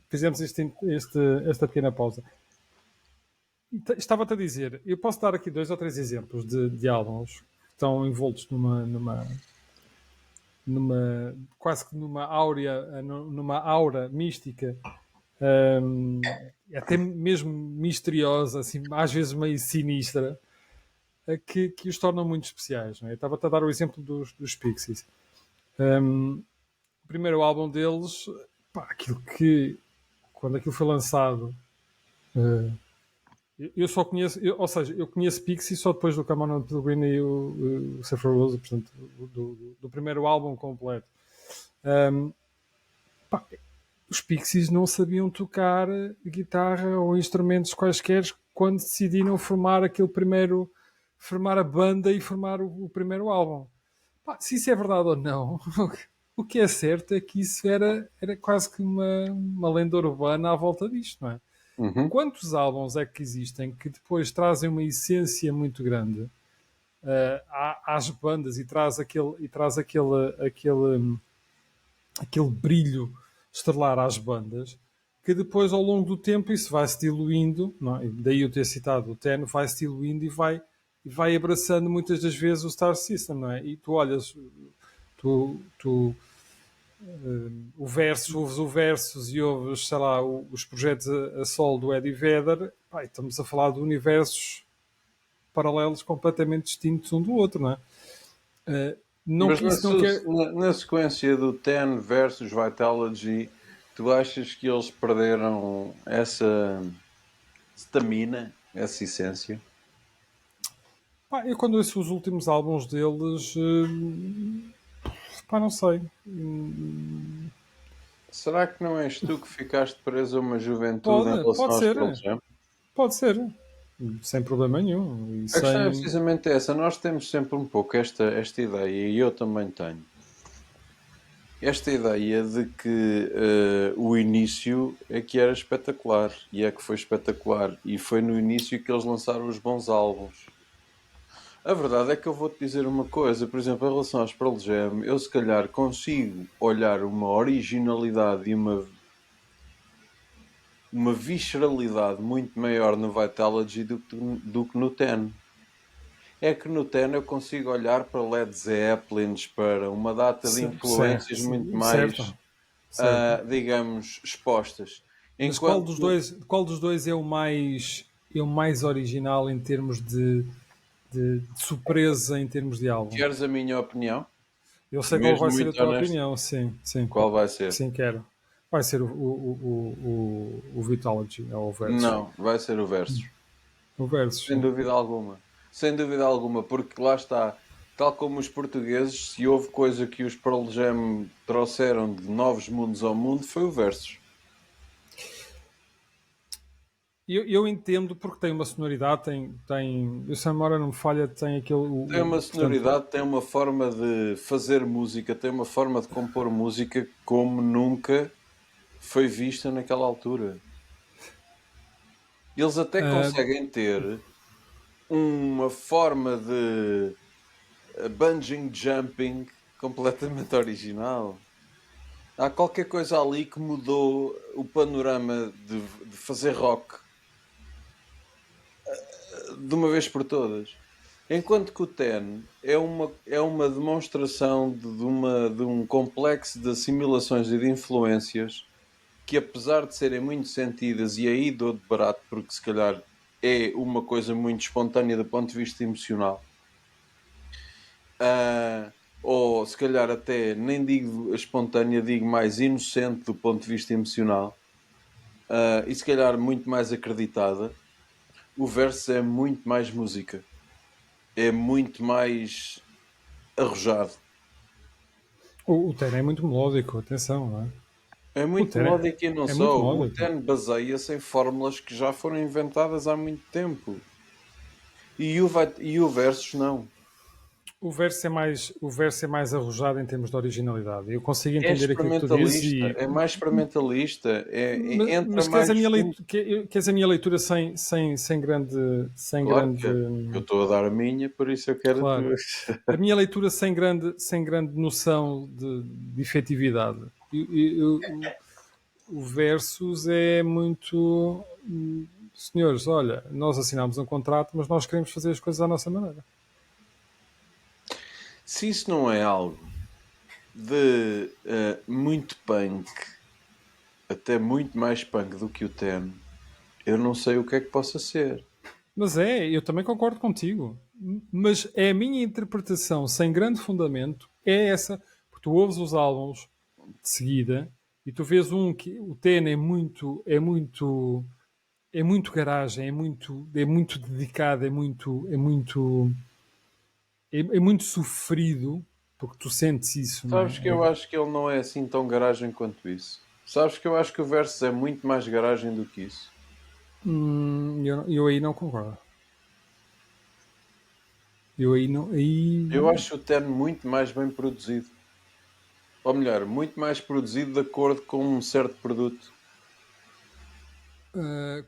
Fizemos esta pequena pausa. Estava-te a dizer, eu posso dar aqui dois ou três exemplos de álbuns que estão envoltos quase que numa aura mística, hum, até mesmo misteriosa, assim, às vezes meio sinistra, que os tornam muito especiais. Não é? Eu estava-te a dar o exemplo dos Pixies. O primeiro álbum deles, pá, quando aquilo foi lançado, uh, eu só conheço, ou seja, eu conheço Pixies só depois do Come On Pilgrim e o Saffron Rose, portanto, do primeiro álbum completo. Um, pá, os Pixies não sabiam tocar guitarra ou instrumentos quaisquer quando decidiram formar a banda e formar o primeiro álbum. Pá, se isso é verdade ou não, o que é certo é que isso era quase que uma lenda urbana à volta disto, não é? Uhum. Quantos álbuns é que existem que depois trazem uma essência muito grande às bandas aquele brilho estrelar às bandas, que depois ao longo do tempo isso vai se diluindo, não é? Daí eu ter citado o Ten, vai se diluindo e vai abraçando muitas das vezes o Star System, não é? E tu olhas, tu ouves o Versus e ouves, sei lá, os projetos a solo do Eddie Vedder pá, estamos a falar de universos paralelos completamente distintos um do outro, não é? Não, Mas isso não quer. na sequência do Ten versus Vitality, tu achas que eles perderam essa stamina, essa essência? Pá, eu quando ouço os últimos álbuns deles, pá, não sei. Será que não és tu que ficaste preso a uma juventude em Pode, relação pode aos ser, Pearl Jam? pode ser, sem problema nenhum. E A questão é sem. precisamente essa. Nós temos sempre um pouco esta ideia, e eu também tenho. Esta ideia de que o início é que era espetacular, e é que foi espetacular, e foi no início que eles lançaram os bons álbuns. A verdade é que eu vou-te dizer uma coisa, por exemplo, em relação aos Pearl Jam, eu se calhar consigo olhar uma originalidade e uma visceralidade muito maior no Vitality do que no Ten. É que no Ten eu consigo olhar para Led Zeppelins, para uma data de influências muito Certo, mais, certo. digamos, expostas. Mas Enquanto qual dos dois é o mais original em termos de surpresa, em termos de álbum? queres a minha opinião, Eu sei qual mesmo vai ser a muito tua honesto, opinião, sim, sim. qual vai ser? Sim, quero. Vai ser o Vitology, ou o Versus. Não, vai ser o Versus. O Versus, Sem sim. dúvida alguma. Sem dúvida alguma, porque lá está, tal como os portugueses, se houve coisa que os Pearl Jam trouxeram de novos mundos ao mundo, foi o Versus. Eu entendo porque tem uma sonoridade, eu se a memória não me falha, tem aquele, Tem uma portanto, sonoridade, tem uma forma de fazer música, tem uma forma de compor música como nunca foi vista naquela altura. Eles até ah, conseguem ter uma forma de bungee jumping completamente original. Há qualquer coisa ali que mudou o panorama de fazer rock de uma vez por todas. Enquanto que o Ten é uma demonstração de um complexo de assimilações e de influências que, apesar de serem muito sentidas, e aí dou de barato, porque se calhar é uma coisa muito espontânea do ponto de vista emocional, ah, ou se calhar até nem digo espontânea, digo mais inocente do ponto de vista emocional, e se calhar muito mais acreditada, o verso é muito mais música, é muito mais arrojado. o Ten é muito melódico, atenção, não é? É O muito Ten é, melódico e não é muito só. O melódico. Ten baseia-se em fórmulas que já foram inventadas há muito tempo. E o Versus não. O verso é mais arrojado em termos de originalidade. Eu consigo É entender aquilo que tu dizes experimentalista, é mais experimentalista, entra mas mais fundo. queres a minha leitura sem grande, sem Claro grande, que eu estou a dar a minha, por isso eu quero. claro, a minha leitura sem grande noção de efetividade. O versus é muito, senhores, olha, nós assinámos um contrato, mas nós queremos fazer as coisas à nossa maneira. Se isso não é algo de muito punk, até muito mais punk do que o Ten, eu não sei o que é que possa ser. Mas eu também concordo contigo. Mas é a minha interpretação sem grande fundamento, é essa, porque tu ouves os álbuns de seguida e tu vês que o Ten é muito garagem, é muito dedicado, é muito sofrido, porque tu sentes isso, não Sabes que é? eu acho que ele não é assim tão garagem quanto isso. Sabes que eu acho que o Versus é muito mais garagem do que isso. Eu aí não concordo. Eu aí não. Eu Aí, acho o Ten muito mais bem produzido. Ou melhor, muito mais produzido de acordo com um certo produto.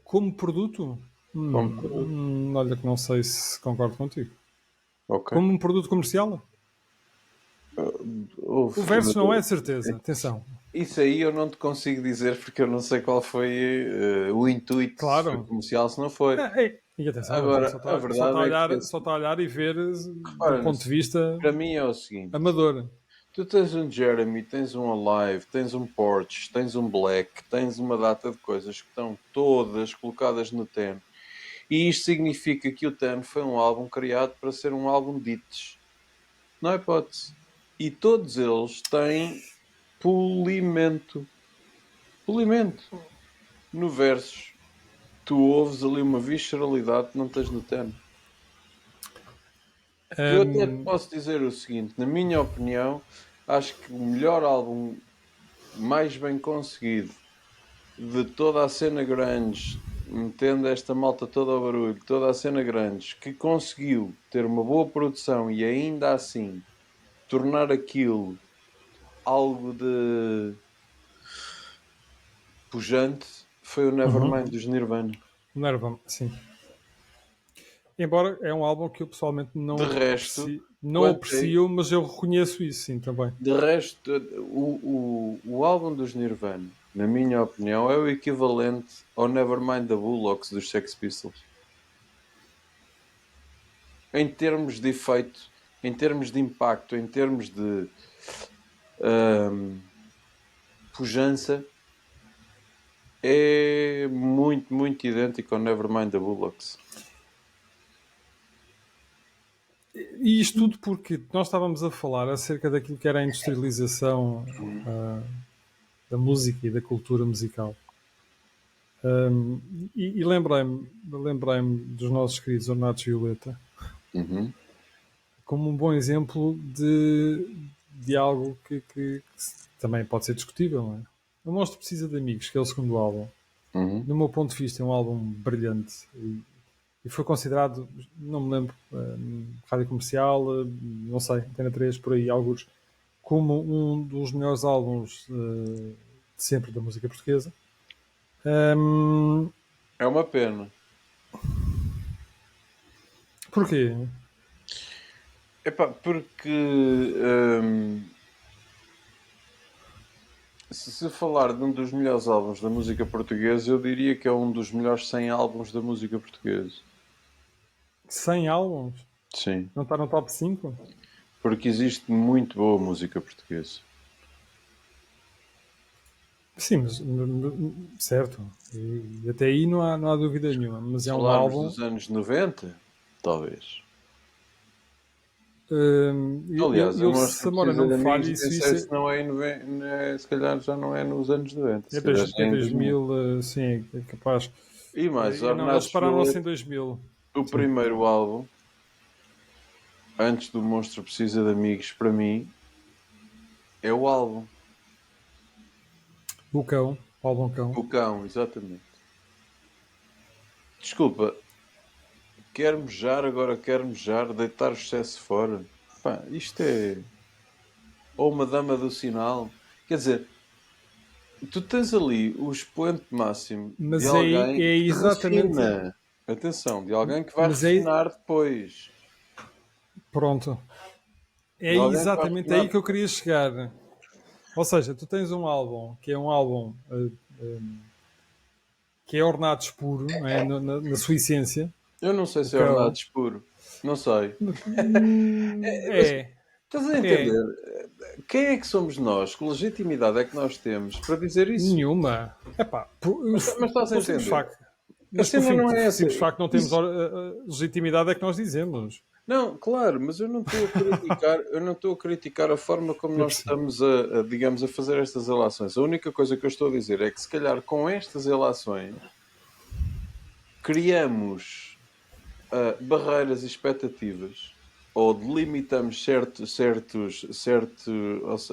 como produto, Como produto. olha que não sei se concordo contigo. Ok. Como um produto comercial? O verso não é de certeza, atenção. Isso aí eu não te consigo dizer porque eu não sei qual foi o intuito, se foi Claro. comercial, se não foi. E atenção, a gente Agora, só a está só tá verdade a é que, olhar, só tá a olhar e ver de um repara ponto de nisso, vista para mim é o seguinte: amador. tu tens um Jeremy, tens um Alive, tens um Porch, tens um Black, tens uma data de coisas que estão todas colocadas no Ten. E isto significa que o Ten foi um álbum criado para ser um álbum de hits. Não há hipótese. E todos eles têm polimento. Polimento. No versos, tu ouves ali uma visceralidade que não tens no Ten. Que eu até te Hum, posso dizer o seguinte, na minha opinião, acho que o melhor álbum mais bem conseguido de toda a cena grunge, metendo esta malta toda ao barulho, toda a cena grunge, que conseguiu ter uma boa produção e ainda assim tornar aquilo algo de pujante, foi o Nevermind dos Nirvana. Nerva, sim. Embora é um álbum que eu pessoalmente De resto, não quanto a aprecio, mas eu reconheço isso, sim, também. De resto, o álbum dos Nirvana, na minha opinião, é o equivalente ao Nevermind the Bullocks dos Sex Pistols. Em termos de efeito, em termos de impacto, em termos de ahm, pujança, é muito, muito idêntico ao Nevermind the Bullocks. E isto tudo porque nós estávamos a falar acerca daquilo que era a industrialização da música e da cultura musical. E lembrei-me dos nossos queridos Ornatos Violeta Uhum, como um bom exemplo de algo que também pode ser discutível. Não é? O Monstro Precisa de Amigos, que é o segundo álbum. uhum. No meu ponto de vista, é um álbum brilhante e foi considerado, não me lembro, rádio comercial, não sei, Antena 3, por aí, alguns, como um dos melhores álbuns de sempre da música portuguesa. Um, É uma pena. porquê? Epá, porque se falar de um dos melhores álbuns da música portuguesa, eu diria que é um dos melhores 100 álbuns da música portuguesa. 100 álbuns? Sim, Não está no top 5? porque existe muito boa música portuguesa. Sim, mas certo. E até aí não há dúvida nenhuma. Mas Se é um falarmos álbum. dos anos 90, talvez. Eu, Aliás, a eu, se Mostra a memória não Precisa me de falha, Amigos, nem sei isso se não é em se calhar já não é nos anos 90, se calhar já é é em 2000. 2000, sim, é capaz. E mais, Não, eles Ornatos pararam-se em Violeta, 2000. o Sim. primeiro álbum, antes do Monstro Precisa de Amigos, para mim, é o álbum. O Cão, o álbum Cão. O Cão, exatamente. Desculpa, quero mejar, agora quero mejar, deitar o excesso fora. Pá, isto é. Ou uma dama do sinal. Quer dizer, tu tens ali o expoente máximo de Mas alguém é que exatamente. refina. Atenção, de alguém que vai Mas é. refinar depois. Pronto. É De alguém que vai exatamente aí refinar. que eu queria chegar. Ou seja, tu tens um álbum que é um álbum que é ornatos puro, não é? Na sua essência. Eu não sei O se é ornato Cão. escuro. Não sei. Mas É. estás a É. entender? Quem é que somos nós? Que legitimidade é que nós temos para dizer isso? Nenhuma. Epá, Mas estás a por simples entender? facto. A Mas cena não por é essa. simples facto não temos Isso. legitimidade é que nós dizemos. Não, claro, mas eu não estou a criticar, eu não estou a criticar a forma como Eu nós percebo. estamos digamos, a fazer estas relações. A única coisa que eu estou a dizer é que se calhar com estas relações criamos barreiras e expectativas ou delimitamos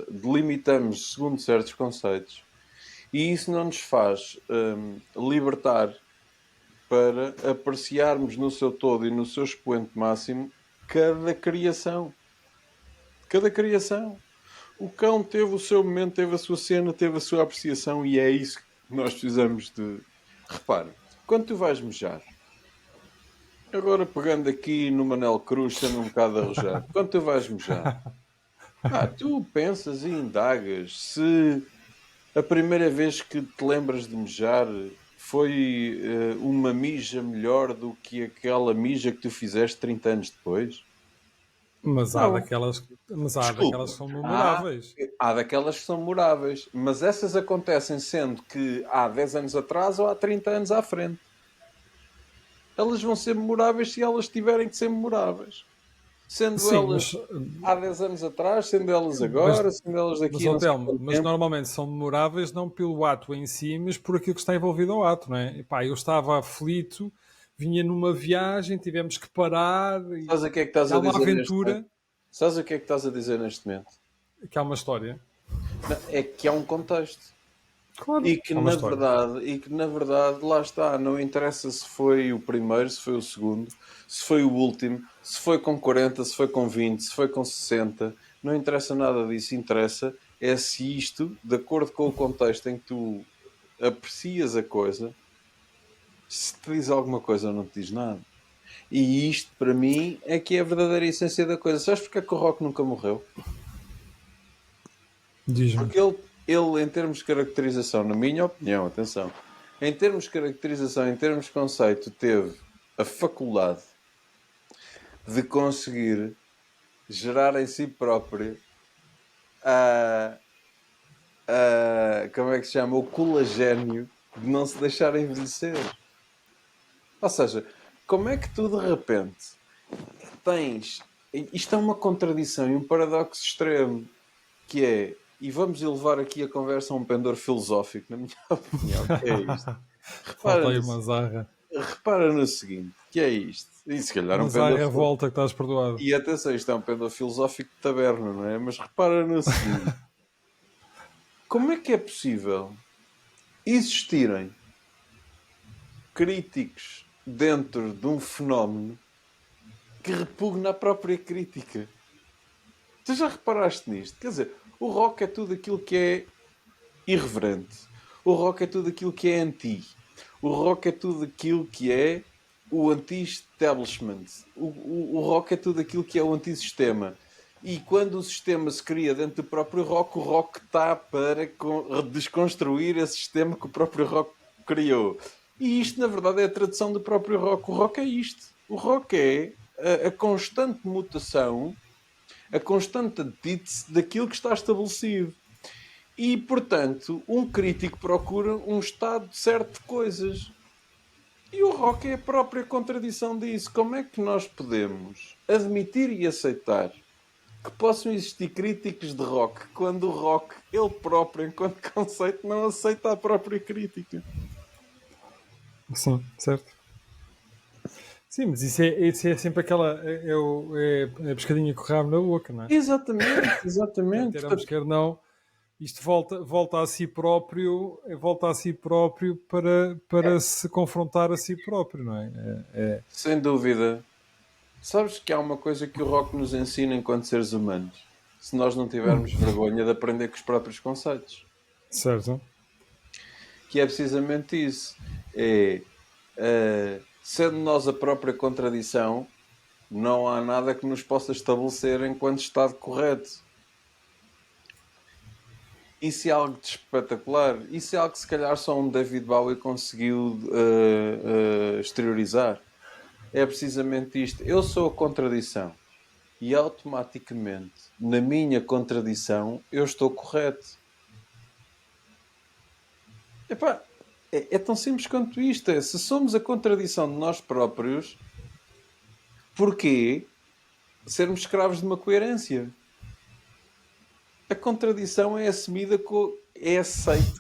delimitamos segundo certos conceitos e isso não nos faz libertar para apreciarmos no seu todo e no seu expoente máximo cada criação. Cada criação. O Cão teve o seu momento, teve a sua cena, teve a sua apreciação e é isso que nós precisamos de. Repare, quando tu vais mejar, agora pegando aqui no Manel Cruz, sendo um bocado arrojado, quando tu vais mejar, tu pensas e indagas se a primeira vez que te lembras de mejar foi uma mija melhor do que aquela mija que tu fizeste 30 anos depois? Não. Mas há daquelas que Desculpa. são Há, memoráveis. há daquelas que são memoráveis, mas essas acontecem sendo que há 10 anos atrás ou há 30 anos à frente. Elas vão ser memoráveis se elas tiverem que ser memoráveis. Sendo Sim, elas há 10 anos atrás, sendo elas agora, sendo elas mas daqui a ó, não sei Telmo, quanto mas tempo. normalmente são memoráveis não pelo ato em si, mas por aquilo que está envolvido ao ato, não é? E pá, eu estava aflito, vinha numa viagem, tivemos que parar Sabes o que é que estás e há a uma dizer neste momento? aventura, Sabes o que é que estás a dizer neste momento? que há uma história. Não, é que há um contexto. Claro, há uma história. E que na verdade, lá está, não interessa se foi o primeiro, se foi o segundo, se foi o último, se foi com 40, se foi com 20, se foi com 60, não interessa nada disso, interessa é se isto, de acordo com o contexto em que tu aprecias a coisa, se te diz alguma coisa ou não te diz nada. E isto, para mim, é que é a verdadeira essência da coisa. Sabes porque é que o Rock nunca morreu? Diz-me. Porque ele, em termos de caracterização, na minha opinião, atenção, em termos de caracterização, em termos de conceito, teve a faculdade de conseguir gerar em si próprio a, como é que se chama? O colagênio de não se deixar envelhecer. Ou seja, como é que tu de repente tens. Isto é uma contradição e um paradoxo extremo, que é, e vamos elevar aqui a conversa a um pendor filosófico, na minha opinião, que é isto. Repara Falta aí no, uma zarra. repara no seguinte, que é isto. E se calhar Uma um pendor zarra filosófico. volta que estás perdoado. E atenção, isto é um pendor filosófico de taberna, não é? Mas repara no seguinte. Como é que é possível existirem críticos dentro de um fenómeno que repugna a própria crítica? Tu já reparaste nisto? Quer dizer, o rock é tudo aquilo que é irreverente. O rock é tudo aquilo que é anti. O rock é tudo aquilo que é o anti-establishment. O rock é tudo aquilo que é o antissistema. E quando o sistema se cria dentro do próprio rock, o rock está para desconstruir esse sistema que o próprio rock criou. E isto, na verdade, é a tradução do próprio rock. O rock é isto. O rock é a constante mutação, a constante antítese daquilo que está estabelecido. E, portanto, um crítico procura um estado certo de coisas. E o rock é a própria contradição disso. Como é que nós podemos admitir e aceitar que possam existir críticos de rock quando o rock, ele próprio, enquanto conceito, não aceita a própria crítica? Sim, certo. Sim, mas isso é sempre aquela. É a pescadinha com o rabo na boca, não é? Exatamente, Quer exatamente. queiramos, Portanto, quer não, isto volta a si próprio, volta a si próprio para se confrontar a si próprio, não é? sem dúvida. Sabes que há uma coisa que o rock nos ensina enquanto seres humanos? Se nós não tivermos vergonha de aprender com os próprios conceitos. Certo? Que é precisamente isso. Sendo nós a própria contradição, não há nada que nos possa estabelecer enquanto estado correto. Isso é algo de espetacular. Isso é algo que se calhar só um David Bowie conseguiu exteriorizar. É precisamente isto. Eu sou a contradição. E automaticamente, na minha contradição, eu estou correto. Epá, é tão simples quanto isto. Se somos a contradição de nós próprios, porquê sermos escravos de uma coerência? A contradição é assumida, é aceite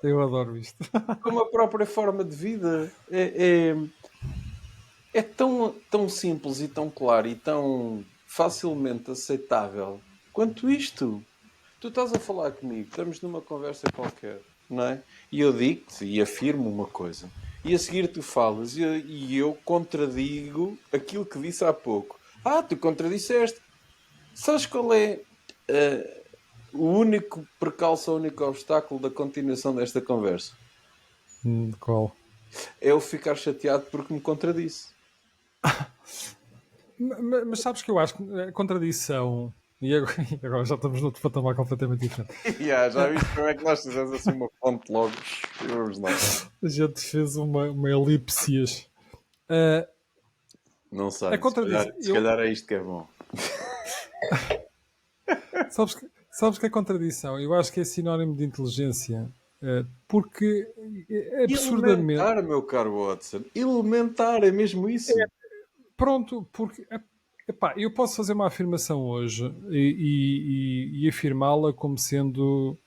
Eu adoro isto. como a própria forma de vida. É tão simples e tão claro e tão facilmente aceitável quanto isto. Tu estás a falar comigo, estamos numa conversa qualquer, não é? E eu digo-te e afirmo uma coisa. E a seguir tu falas e eu contradigo aquilo que disse há pouco. Ah, tu contradisseste. Sabes qual é o único percalço, o único obstáculo da continuação desta conversa? Qual? É eu ficar chateado porque me contradisse. Mas sabes que eu acho que a contradição. E agora, e agora já estamos noutro patamar completamente diferente. Yeah, já viste como é que nós fizemos assim uma ponte logo? Vamos lá. A gente fez uma elipsias. Uh, Não a sei, contradição. se calhar é isto que é bom. Sabes que a contradição, eu acho que é sinónimo de inteligência. Porque absurdamente. Elementar, meu caro Watson. Elementar, é mesmo isso. Pronto, porque epá, eu posso fazer uma afirmação hoje e afirmá-la como sendo.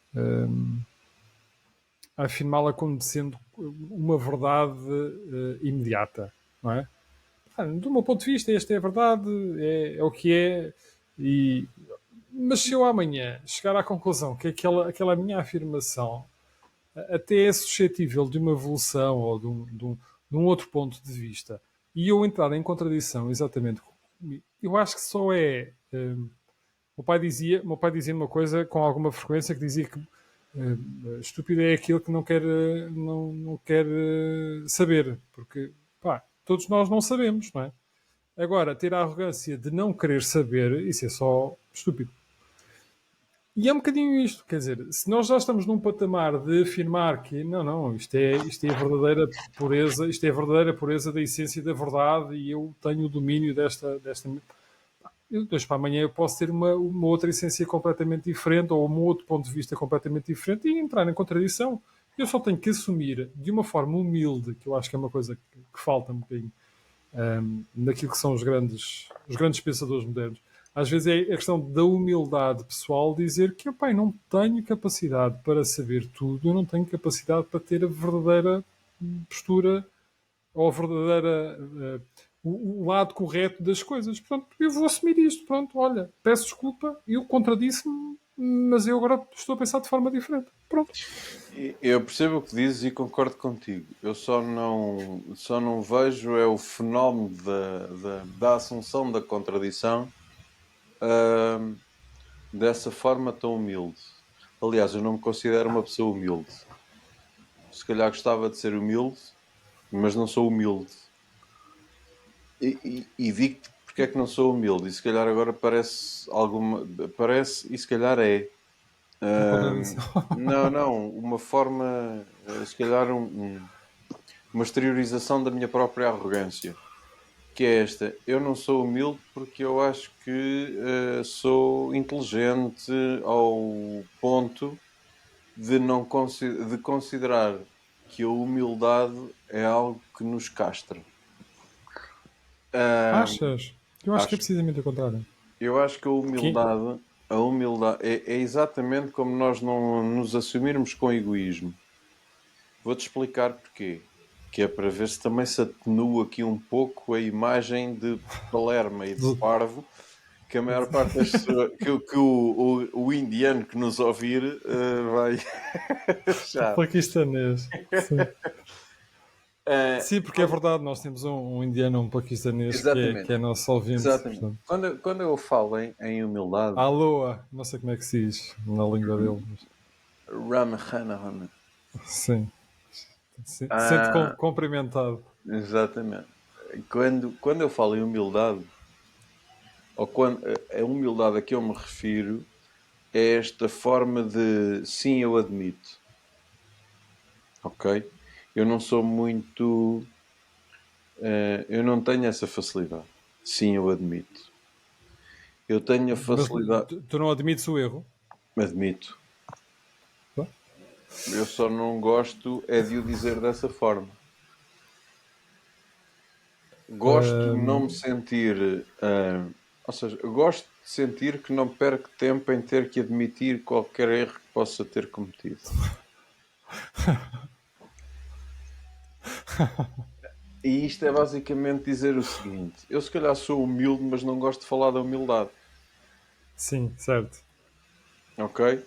Afirmá-la como sendo uma verdade imediata, não é? Do meu ponto de vista, esta é a verdade, é o que é. E, mas se eu amanhã chegar à conclusão que aquela minha afirmação até é suscetível de uma evolução ou de um outro ponto de vista e eu entrar em contradição exatamente comigo, eu acho que só é. Meu pai dizia uma coisa com alguma frequência que dizia que estúpido é aquele que não quer saber, porque pá, todos nós não sabemos, não é? Agora, ter a arrogância de não querer saber, isso é só estúpido. E é um bocadinho isto, quer dizer, se nós já estamos num patamar de afirmar que não, isto é a verdadeira pureza, isto é a verdadeira pureza da essência da verdade e eu tenho o domínio desta eu, de hoje para amanhã eu posso ter uma outra essência completamente diferente ou um outro ponto de vista completamente diferente e entrar em contradição. Eu só tenho que assumir de uma forma humilde, que eu acho que é uma coisa que falta um bocadinho naquilo que são os grandes pensadores modernos. Às vezes é a questão da humildade pessoal dizer que pai, não tenho capacidade para saber tudo, eu não tenho capacidade para ter a verdadeira postura ou a verdadeira o lado correto das coisas. Portanto, eu vou assumir isto. Pronto, olha, peço desculpa, eu contradisse-me, mas eu agora estou a pensar de forma diferente. Pronto. Eu percebo o que dizes e concordo contigo. Eu só não vejo é o fenómeno da assunção da contradição ahm, dessa forma tão humilde. Aliás, eu não me considero uma pessoa humilde. Se calhar gostava de ser humilde, mas não sou humilde. E digo-te porque é que não sou humilde. E se calhar agora parece alguma. Parece, e se calhar é. Uma contradição. Não, não, uma forma, se calhar uma exteriorização da minha própria arrogância, que é esta: eu não sou humilde porque eu acho que sou inteligente ao ponto de não de considerar que a humildade é algo que nos castra. Ah, Achas? Eu acho que é acho, precisamente o contrário. eu acho que Porque a humildade é exatamente como nós não nos assumirmos com egoísmo. Vou-te explicar porquê. Que é para ver se também se atenua aqui um pouco a imagem de Palerma e de parvo, que a maior parte das pessoas, que o indiano que nos ouvir vai o achar. paquistanês. Sim. Ah, Sim, porque é quando- verdade, nós temos um indiano, um paquistanês que exatamente, é nosso ouvinte. exatamente. Portanto, Quando eu falo em humildade, Aloha, não sei como é que se diz na língua dele. Ramachanahana. Sim. Sente Ah, cumprimentado. exatamente. Quando eu falo em humildade, ou quando a humildade a que eu me refiro é esta forma de sim, eu admito, ok? Eu não sou muito. Eu não tenho essa facilidade. Sim, eu admito. Eu tenho a Mas facilidade. tu não admites o erro? Admito. Tá? Eu só não gosto é de o dizer dessa forma. Gosto de não me Ahm, sentir. Ou seja, eu gosto de sentir que não perco tempo em ter que admitir qualquer erro que possa ter cometido. E isto é basicamente dizer o seguinte: eu se calhar sou humilde, mas não gosto de falar da humildade. sim, certo. Ok?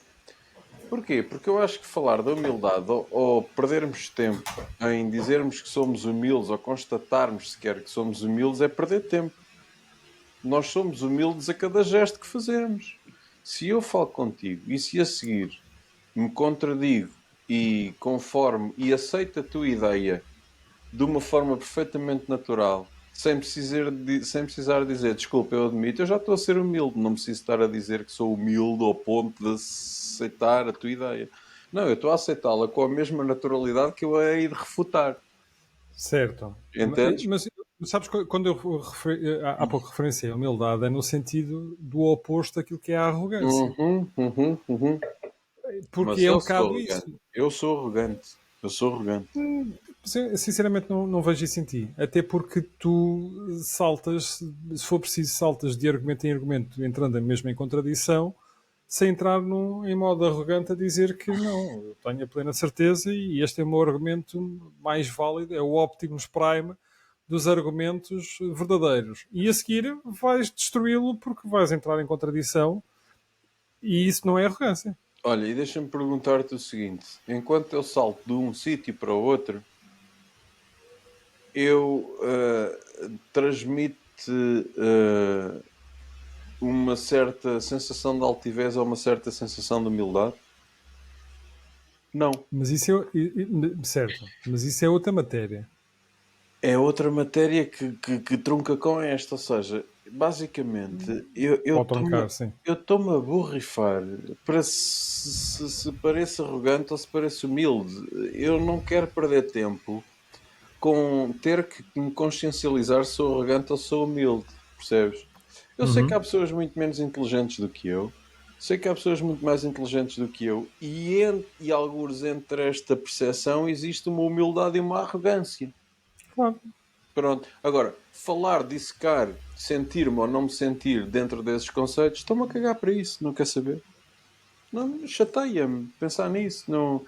Porquê? Porque eu acho que falar da humildade ou perdermos tempo em dizermos que somos humildes ou constatarmos sequer que somos humildes é perder tempo. Nós somos humildes a cada gesto que fazemos. Se eu falo contigo e se a seguir me contradigo e conformo e aceito a tua ideia de uma forma perfeitamente natural, sem precisar dizer desculpa, eu admito, eu já estou a ser humilde, não preciso estar a dizer que sou humilde ao ponto de aceitar a tua ideia. Não, eu estou a aceitá-la com a mesma naturalidade que eu a hei de refutar. Certo. Entendes? Mas sabes, quando eu há pouco referenciei a humildade, é no sentido do oposto daquilo que é a arrogância. Uhum, uhum, uhum. Porque Mas é um eu sou bocado isso. arrogante. Eu sou arrogante. Eu sou arrogante. Sinceramente, não vejo isso em ti. Até porque tu saltas, se for preciso, saltas de argumento em argumento, entrando mesmo em contradição, sem entrar em modo arrogante a dizer que não, eu tenho a plena certeza e este é o meu argumento mais válido, é o Optimus Prime dos argumentos verdadeiros. E a seguir vais destruí-lo porque vais entrar em contradição e isso não é arrogância. Olha, e deixa-me perguntar-te o seguinte: enquanto eu salto de um sítio para o outro, eu transmite uma certa sensação de altivez ou uma certa sensação de humildade? Não. Mas isso é certo, mas isso é outra matéria. É outra matéria que trunca com esta, ou seja, basicamente, Pode truncar, sim. eu estou-me a borrifar para se parece arrogante ou se parece humilde. Eu não quero perder tempo com ter que me consciencializar se sou arrogante ou sou humilde, percebes? Eu sei que há Uhum. pessoas muito menos inteligentes do que eu, sei que há pessoas muito mais inteligentes do que eu, e algures entre esta percepção existe uma humildade e uma arrogância. Claro. Pronto. Agora, falar, dissecar, sentir-me ou não me sentir dentro desses conceitos, estou-me a cagar para isso, não quer saber. Não, chateia-me pensar nisso. Não,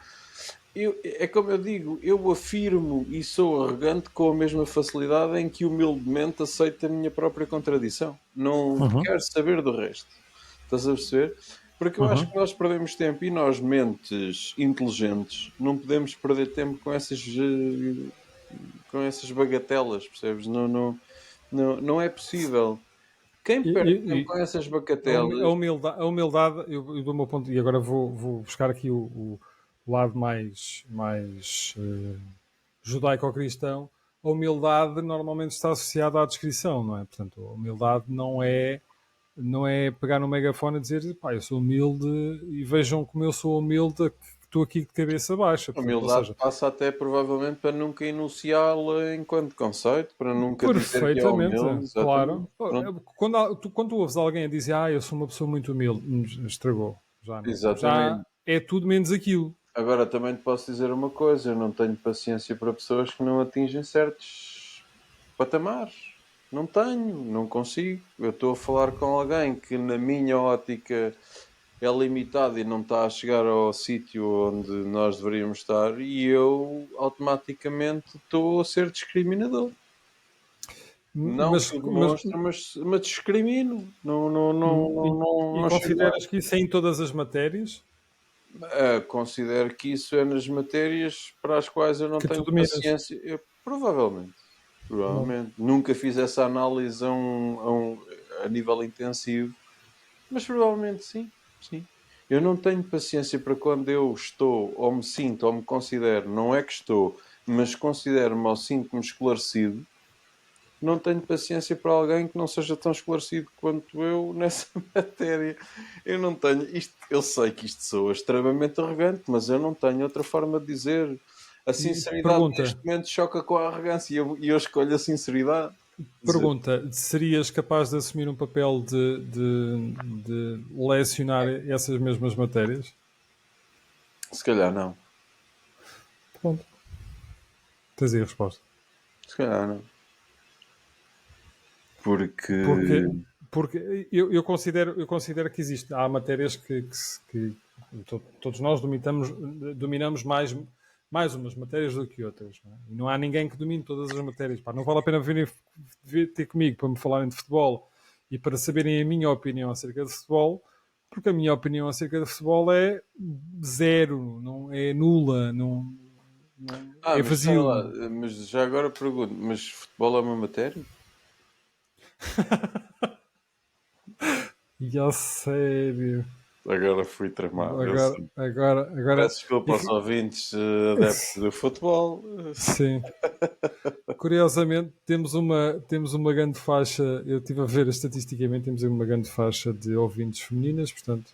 é como eu digo, eu afirmo e sou arrogante com a mesma facilidade em que humildemente aceito a minha própria contradição. Não Uhum. quero saber do resto. Estás a perceber? Porque eu acho Uhum. que nós perdemos tempo e nós, mentes inteligentes, não podemos perder tempo com essas bagatelas, percebes? Não é possível. Quem E, perde e- tempo e com essas a bagatelas. humildade, eu do meu ponto, e agora vou buscar aqui o lado mais judaico-cristão, a humildade normalmente está associada à descrição, não é? Portanto, a humildade não é pegar no megafone e dizer, pá, eu sou humilde e vejam como eu sou humilde, que estou aqui de cabeça baixa. A Portanto, ou humildade seja, passa até provavelmente para nunca enunciá-la enquanto conceito, para nunca dizer que é perfeitamente, humilde, exatamente. claro. Pronto, Quando ouves alguém a dizer, eu sou uma pessoa muito humilde, estragou. Já não. Já exatamente. é tudo menos aquilo. Agora também te posso dizer uma coisa, eu não tenho paciência para pessoas que não atingem certos patamares. Não tenho, não consigo. Eu estou a falar com alguém que na minha ótica é limitado e não está a chegar ao sítio onde nós deveríamos estar e eu automaticamente estou a ser discriminador. Não Mas, que o mas demonstre, mas discrimino. e Não chego lá. consideras que isso é em todas as matérias Considero que isso é nas matérias para as quais eu não que tu tenho dominas? paciência. Provavelmente. Pronto. Provavelmente. Nunca fiz essa análise a nível intensivo. Mas provavelmente sim. Sim. Eu não tenho paciência para quando eu estou, ou me sinto, ou me considero, não é que estou, mas considero-me ou sinto-me esclarecido. Não tenho paciência para alguém que não seja tão esclarecido quanto eu nessa matéria. Eu não tenho isto, eu sei que isto soa extremamente arrogante, mas eu não tenho outra forma de dizer. A sinceridade Pergunta, neste momento choca com a arrogância e eu escolho a sinceridade. Quer dizer, serias capaz de assumir um papel de lecionar essas mesmas matérias? se calhar não. Pronto. Tens aí a resposta. Se calhar não. Porque Porque, porque eu considero que existe. Há matérias que todos nós dominamos mais umas matérias do que outras. Não é? E não há ninguém que domine todas as matérias. Pá, não vale a pena vir ter comigo para me falarem de futebol e para saberem a minha opinião acerca de futebol, porque a minha opinião acerca de futebol é zero, não é nula, é mas espera lá, vazio. mas já agora pergunto, mas futebol é uma matéria? E a sério. Agora fui tramado, eu Agora, sei. agora, Peço desculpa aos e- ouvintes adeptos do futebol. sim. Curiosamente, temos uma grande faixa. Eu estive a ver estatisticamente, temos uma grande faixa de ouvintes femininas, portanto,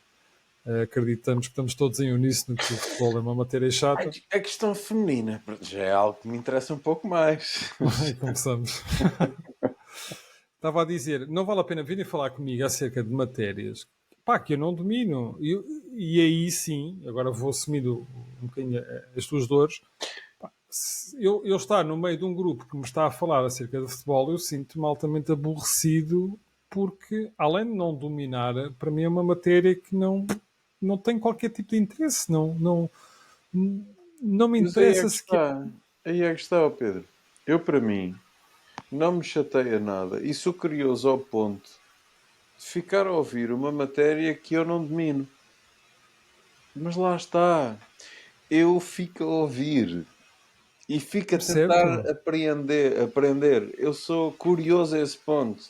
acreditamos que estamos todos em uníssono que o futebol é uma matéria chata. A questão feminina já é algo que me interessa um pouco mais. E começamos. Estava a dizer, não vale a pena virem falar comigo acerca de matérias. pá, que eu não domino. E aí sim, agora vou assumindo um bocadinho as tuas dores. Pá, se eu estar no meio de um grupo que me está a falar acerca de futebol, eu sinto-me altamente aborrecido porque, além de não dominar, para mim é uma matéria que não tem qualquer tipo de interesse. Não me Mas aí é interessa que sequer. está. Aí é que está, ó Pedro. Eu, para mim, não me chateia nada e sou curioso ao ponto de ficar a ouvir uma matéria que eu não domino. Mas lá está. Eu fico a ouvir e fico a tentar Certo? aprender. Eu sou curioso a esse ponto.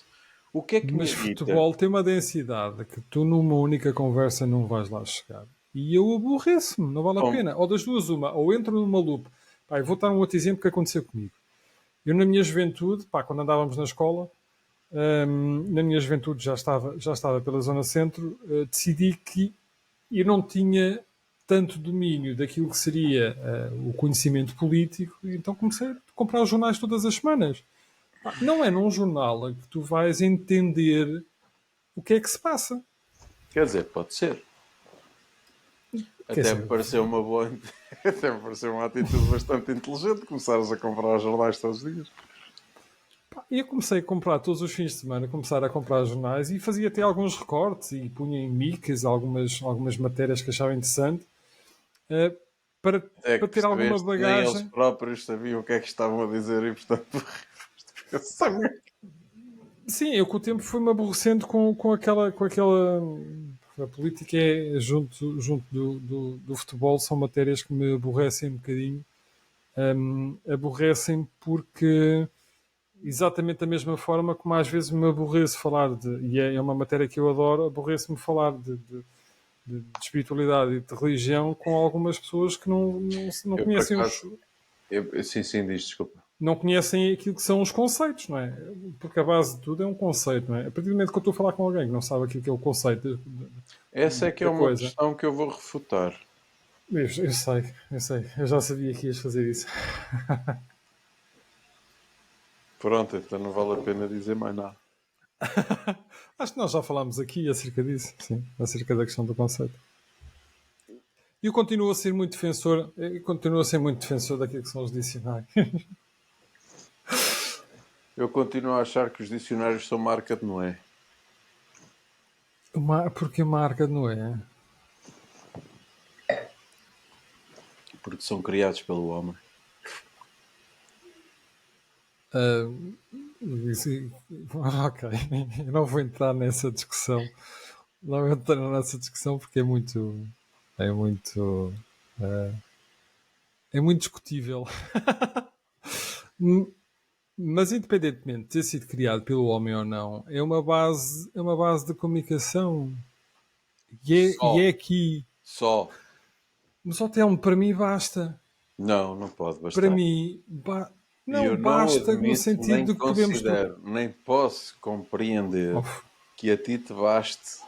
O que é que me Mas irrita? futebol tem uma densidade que tu numa única conversa não vais lá chegar. E eu aborreço-me, não vale a Bom, pena. Ou das duas, uma, ou entro numa loop. Pá, eu vou dar um outro exemplo que aconteceu comigo. Eu na minha juventude, pá, quando andávamos na escola, na minha juventude já estava pela zona centro, decidi que eu não tinha tanto domínio daquilo que seria o conhecimento político, e então comecei a comprar os jornais todas as semanas. Pá, não é num jornal que tu vais entender o que é que se passa. quer dizer, pode ser. Quer Até me dizer, pareceu uma boa. Até me pareceu uma atitude bastante inteligente começares a comprar jornais todos os dias. pá, eu comecei a comprar todos os fins de semana, começar a comprar jornais e fazia até alguns recortes e punha em micas algumas matérias que achava interessante eh, para, É que para ter alguma percebeste que nem eles bagagem. próprios sabiam o que é que estavam a dizer e, portanto, pensamento. Sim, eu com o tempo fui-me aborrecendo com aquela. A política é, junto do futebol, são matérias que me aborrecem um bocadinho. Aborrecem porque, exatamente da mesma forma como às vezes me aborreço falar de, e é uma matéria que eu adoro, aborreço-me falar de espiritualidade e de religião com algumas pessoas que não Eu, por conhecem acaso, sim, sim, diz, desculpa. não conhecem aquilo que são os conceitos, não é? Porque a base de tudo é um conceito, não é? A partir do momento que eu estou a falar com alguém que não sabe aquilo que é o conceito Essa é que é da uma coisa, questão que eu vou refutar. eu sei, eu já sabia que ias fazer isso. Pronto, então não vale a pena dizer mais nada. Acho que nós já falámos aqui acerca disso, sim, acerca da questão do conceito. E eu continuo a ser muito defensor daquilo que são os dicionários. Eu continuo a achar que os dicionários são marca de Noé. Porque marca não é? Porque são criados pelo homem. Isso- ok, eu não vou entrar nessa discussão. Não vou entrar nessa discussão porque é muito, é muito discutível. Mas independentemente de ter sido criado pelo homem ou não, é uma base de comunicação. E é Só. aqui. Só. Mas só tem para mim basta. Não, não pode Para bastar. mim, E não eu não basta no admito, nem sentido de que podemos trocar. considero, nem posso compreender que a ti te baste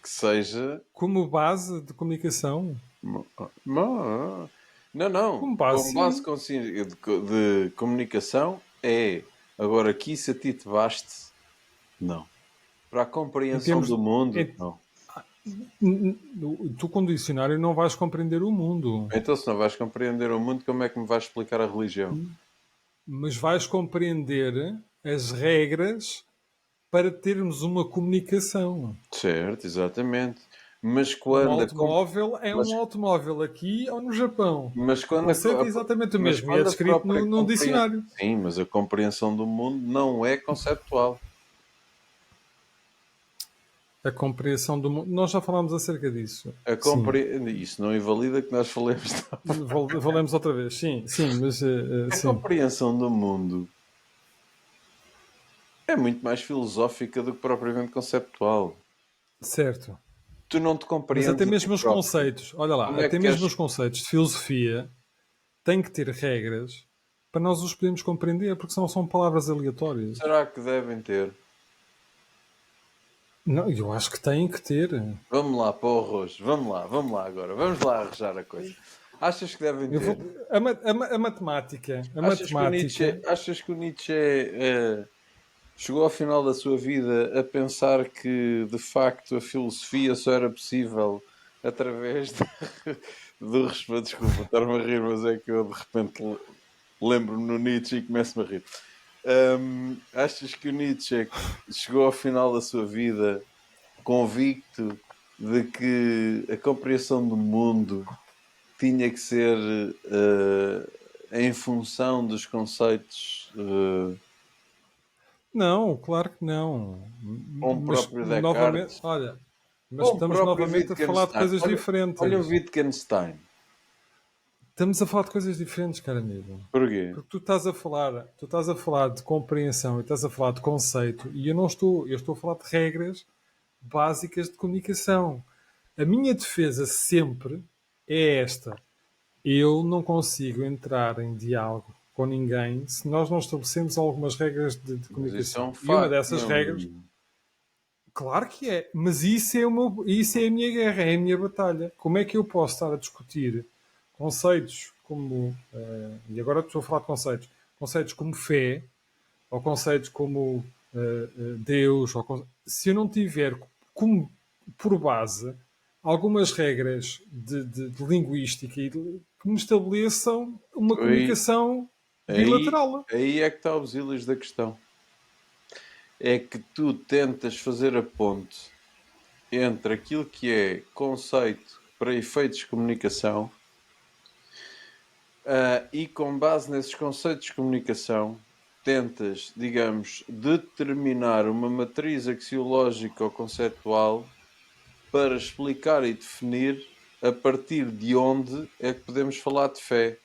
que seja. Como base de comunicação, Não, não. como base, Com base sim. de comunicação é. Agora, que isso a ti te baste, não. Para a Em compreensão termos. do mundo, em- não. Tu, com o dicionário, não vais compreender o mundo, Então, se não vais compreender o mundo, como é que me vais explicar a religião? mas vais compreender as regras para termos uma comunicação. Certo, exatamente. Mas Um quando a, com- automóvel é mas, um automóvel aqui ou no Japão. mas O quando conceito é exatamente o mas mesmo e é quando a descrito própria num compreensão. dicionário. Sim, mas a compreensão do mundo não é conceptual. A compreensão do mundo. Nós já falámos acerca disso. Sim. Isso não invalida que nós falemos. Valemos outra vez. Sim, sim, mas A sim. compreensão do mundo é muito mais filosófica do que propriamente conceptual. Certo. Tu não te Mas até compreendes a ti mesmo os próprio. conceitos, olha lá, Como é que até mesmo queres. os conceitos de filosofia têm que ter regras para nós os podermos compreender, porque senão são palavras aleatórias. Será que devem ter? Não, eu acho que têm que ter. Vamos lá para o arroz. Vamos lá agora. Vamos lá arranjar a coisa. Achas que devem Eu vou, ter? a matemática, a matemática, Achas que o Nietzsche é chegou ao final da sua vida a pensar que, de facto, a filosofia só era possível através do respeito. Desculpa, estar-me a rir, mas é que eu de repente lembro-me no Nietzsche e começo-me a rir. Achas que o Nietzsche chegou ao final da sua vida convicto de que a compreensão do mundo tinha que ser em função dos conceitos Não, claro que não. com o Mas próprio novamente, Descartes, olha, mas com o estamos próprio novamente a falar de Wittgenstein? coisas Olha o diferentes. Wittgenstein. Estamos a falar de coisas diferentes, cara amigo. Porquê? Porque tu estás a falar de compreensão e estás a falar de conceito e eu estou a falar de regras básicas de comunicação. A minha defesa sempre é esta. Eu não consigo entrar em diálogo com ninguém se nós não estabelecemos algumas regras de Mas isso é comunicação. um E uma facto, dessas meu regras, amigo. claro que é, mas isso é a minha guerra, é a minha batalha. Como é que eu posso estar a discutir conceitos como, e agora estou a falar de conceitos como fé, ou conceitos como Deus, se eu não tiver como por base algumas regras de linguística que me estabeleçam uma Aí, comunicação aí, bilateral. aí é que está os ilhos da questão. É que tu tentas fazer a ponte entre aquilo que é conceito para efeitos de comunicação e com base nesses conceitos de comunicação tentas, digamos, determinar uma matriz axiológica ou conceptual para explicar e definir a partir de onde é que podemos falar de fé.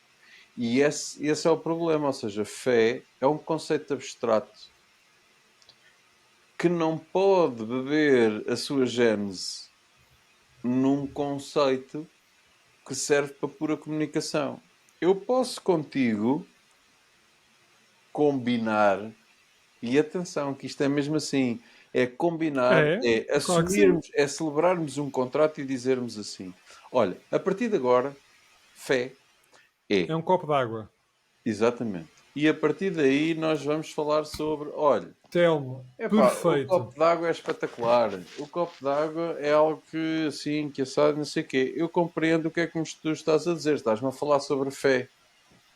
E esse é o problema, ou seja, fé é um conceito abstrato que não pode beber a sua gênese num conceito que serve para pura comunicação. Eu posso contigo combinar, e atenção, que isto é mesmo assim, é combinar, É, é claro que sim. assumirmos, é celebrarmos um contrato e dizermos assim: olha, a partir de agora, fé É é. um copo d'água. Exatamente. E a partir daí nós vamos falar sobre, olha, Telmo, epá, o perfeito. copo d'água é espetacular. O copo d'água é algo que, assim, que assado, não sei o quê. Eu compreendo o que é que tu estás a dizer. Estás-me a falar sobre fé.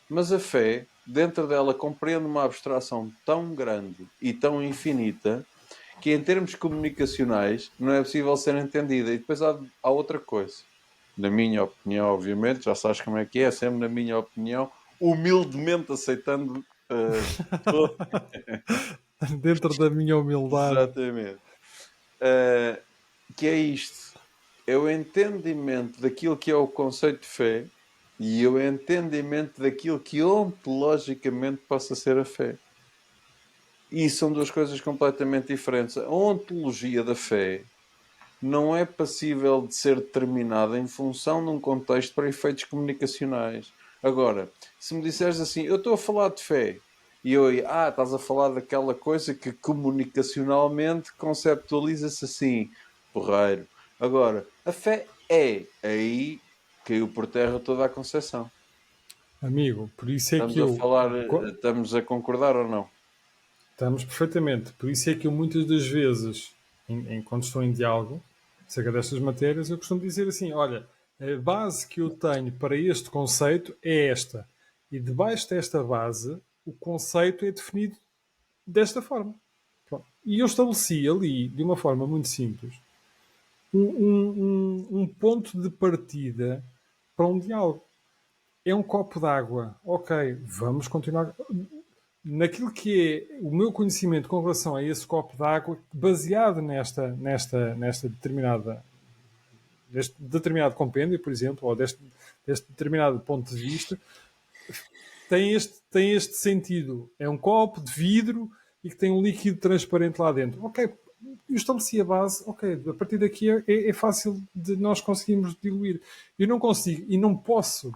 Mas a fé, dentro dela, compreende uma abstração tão grande e tão infinita que, em termos comunicacionais, não é possível ser entendida. E depois há outra coisa. Na minha opinião, obviamente, já sabes como é, sempre na minha opinião, humildemente aceitando todo. Dentro da minha humildade. Exatamente. Uh, que é isto. É o entendimento daquilo que é o conceito de fé e o entendimento daquilo que ontologicamente possa ser a fé. E são duas coisas completamente diferentes. A ontologia da fé não é passível de ser determinada em função de um contexto para efeitos comunicacionais. Agora, se me disseres assim, eu estou a falar de fé, e eu, estás a falar daquela coisa que comunicacionalmente conceptualiza-se assim, porreiro. Agora, a fé é, aí caiu por terra toda a concepção. Amigo, por isso é Estamos que a eu. falar, estamos a concordar ou não? Estamos perfeitamente. Por isso é que eu muitas das vezes, quando estou em diálogo acerca destas matérias, eu costumo dizer assim: olha, a base que eu tenho para este conceito é esta. E debaixo desta base, o conceito é definido desta forma. Pronto. E eu estabeleci ali, de uma forma muito simples, um ponto de partida para um diálogo. É um copo d'água. Ok, vamos continuar naquilo que é o meu conhecimento com relação a esse copo d'água, baseado neste determinado compêndio, por exemplo, ou deste determinado ponto de vista, tem este sentido. É um copo de vidro e que tem um líquido transparente lá dentro. Ok, eu estabeleci a base, ok, a partir daqui é fácil de nós conseguirmos diluir. Eu não consigo e não posso,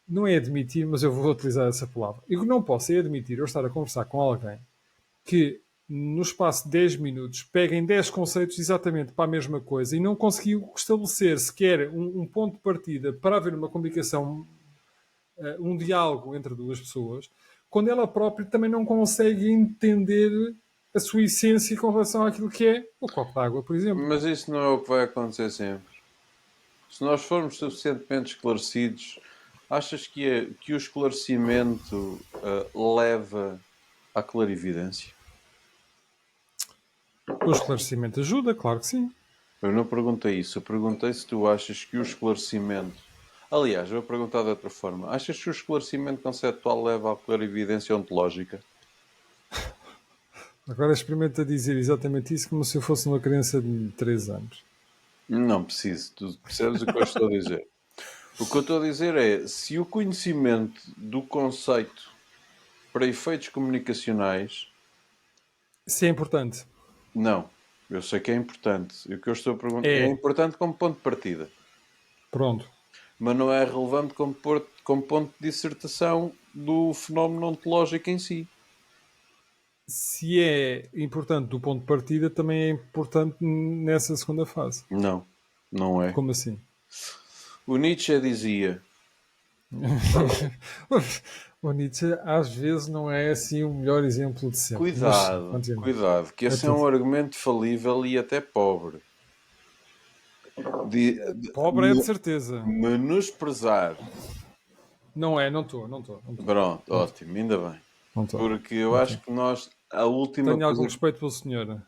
não é admitir, mas eu vou utilizar essa palavra. Eu não posso é admitir eu estar a conversar com alguém que no espaço de 10 minutos peguem 10 conceitos exatamente para a mesma coisa e não conseguiu estabelecer sequer um ponto de partida para haver uma comunicação, um diálogo entre duas pessoas, quando ela própria também não consegue entender a sua essência com relação àquilo que é o copo de água, por exemplo. Mas isso não é o que vai acontecer sempre. Se nós formos suficientemente esclarecidos, achas que o esclarecimento leva à clarividência? O esclarecimento ajuda, claro que sim. Eu não perguntei isso. Eu perguntei se tu achas que o esclarecimento... Aliás, eu vou perguntar de outra forma. Achas que o esclarecimento conceptual leva à clarividência ontológica? Agora experimenta dizer exatamente isso como se eu fosse uma criança de 3 anos. Não preciso. Tu percebes o que eu estou a dizer? O que eu estou a dizer é, se o conhecimento do conceito para efeitos comunicacionais... Isso é importante. Não. Eu sei que é importante. E o que eu estou a perguntar... É É. importante como ponto de partida. Pronto. Mas não é relevante como ponto de dissertação do fenómeno ontológico em si. Se é importante do ponto de partida, também é importante nessa segunda fase. Não. Não é. Como assim? O Nietzsche dizia... O Nietzsche às vezes não é assim o melhor exemplo de sempre. Mas sim, Cuidado, continua. cuidado, que É esse é um tudo. argumento falível e até pobre. Pobre é de certeza. Menosprezar. Não é, não estou, não estou, não estou. Pronto, Não estou, ótimo, ainda bem. não estou. Porque eu Não acho estou. que nós, a última Tenho algum coisa... respeito pelo senhor.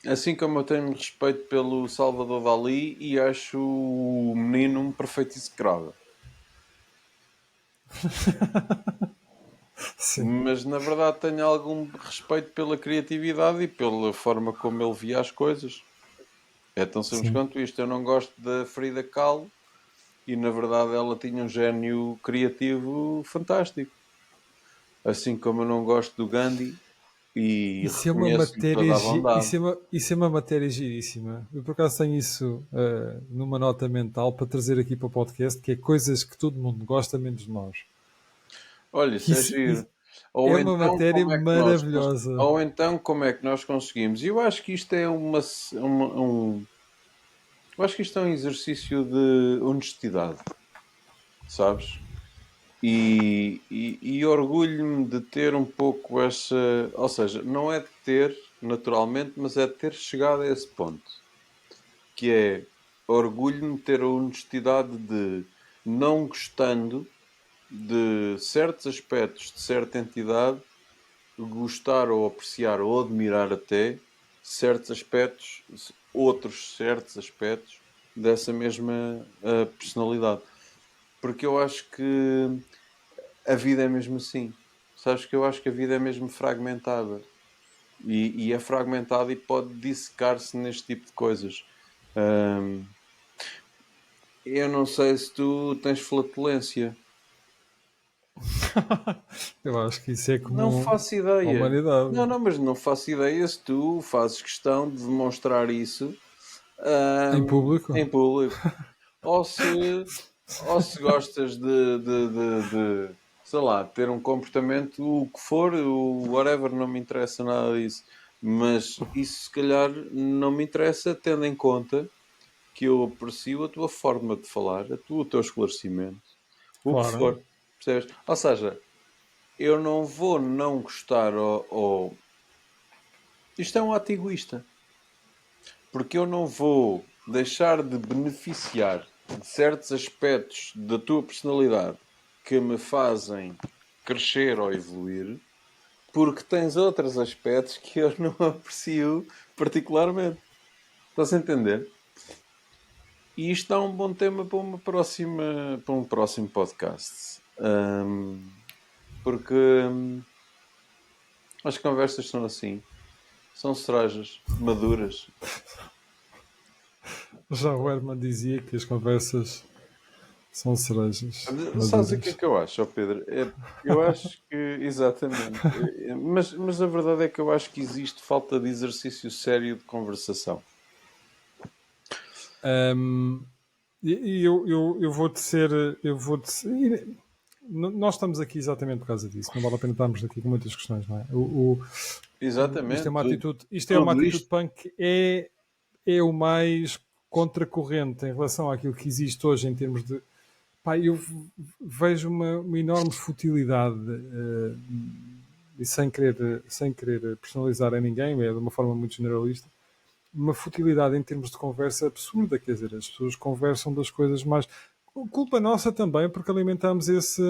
Assim como eu tenho respeito pelo Salvador Dalí e acho o menino um perfeito execrável. Sim, Mas na verdade tenho algum respeito pela criatividade e pela forma como ele via as coisas. É tão simples sim. quanto isto. Eu não gosto da Frida Kahlo e na verdade ela tinha um gênio criativo fantástico. Assim como eu não gosto do Gandhi e Isso é uma reconheço-lhe matéria, toda a bondade. isso é uma matéria giríssima. Eu por acaso tenho isso numa nota mental para trazer aqui para o podcast, que é coisas que todo mundo gosta menos de nós. Olha, Que isso é isso, giro. é Ou uma então matéria como é que nós maravilhosa. ou então como é que nós conseguimos? Eu acho que isto é eu acho que isto é um exercício de honestidade, sabes? E orgulho-me de ter um pouco essa. Ou seja, não é de ter, naturalmente, mas é de ter chegado a esse ponto. Que é orgulho-me de ter a honestidade de, não gostando de certos aspectos de certa entidade, gostar ou apreciar ou admirar até certos aspectos, outros certos aspectos dessa mesma personalidade. Porque eu acho que a vida é mesmo assim. Sabes que eu acho que a vida é mesmo fragmentada. E é fragmentada e pode dissecar-se neste tipo de coisas. Hum, eu não sei se tu tens flatulência. Eu acho que isso é Não comum faço à ideia. humanidade. Não, não, mas não faço ideia se tu fazes questão de demonstrar isso Em público? em público. Ou se, ou se gostas sei lá, ter um comportamento, o que for, o whatever, não me interessa nada disso. Mas isso se calhar não me interessa, tendo em conta que eu aprecio a tua forma de falar, o teu esclarecimento, o que Claro. for. Percebes? Ou seja, eu não vou não gostar ou... Isto é um ato egoísta. Porque eu não vou deixar de beneficiar de certos aspectos da tua personalidade que me fazem crescer ou evoluir, porque tens outros aspectos que eu não aprecio particularmente. Estás a entender? E isto dá um bom tema para para um próximo podcast. Porque as conversas são assim. São cerejas maduras. Já o Herman dizia que as conversas são cerejas Sabes o maduras. que eu acho, ó Pedro? Eu acho que, exatamente. Mas a verdade é que eu acho que existe falta de exercício sério de conversação. Ahm, eu vou-te ser. Eu vou-te ser- nós estamos aqui exatamente por causa disso. Não vale a pena estarmos aqui com muitas questões, não é? Isto é Exatamente. uma atitude. Isto é uma Tudo atitude isto. punk. É o mais contracorrente em relação àquilo que existe hoje em termos de. Pá, eu vejo uma enorme futilidade e sem querer personalizar a ninguém, é de uma forma muito generalista, uma futilidade em termos de conversa absurda, quer dizer, as pessoas conversam das coisas mais... Culpa nossa também, porque alimentamos esse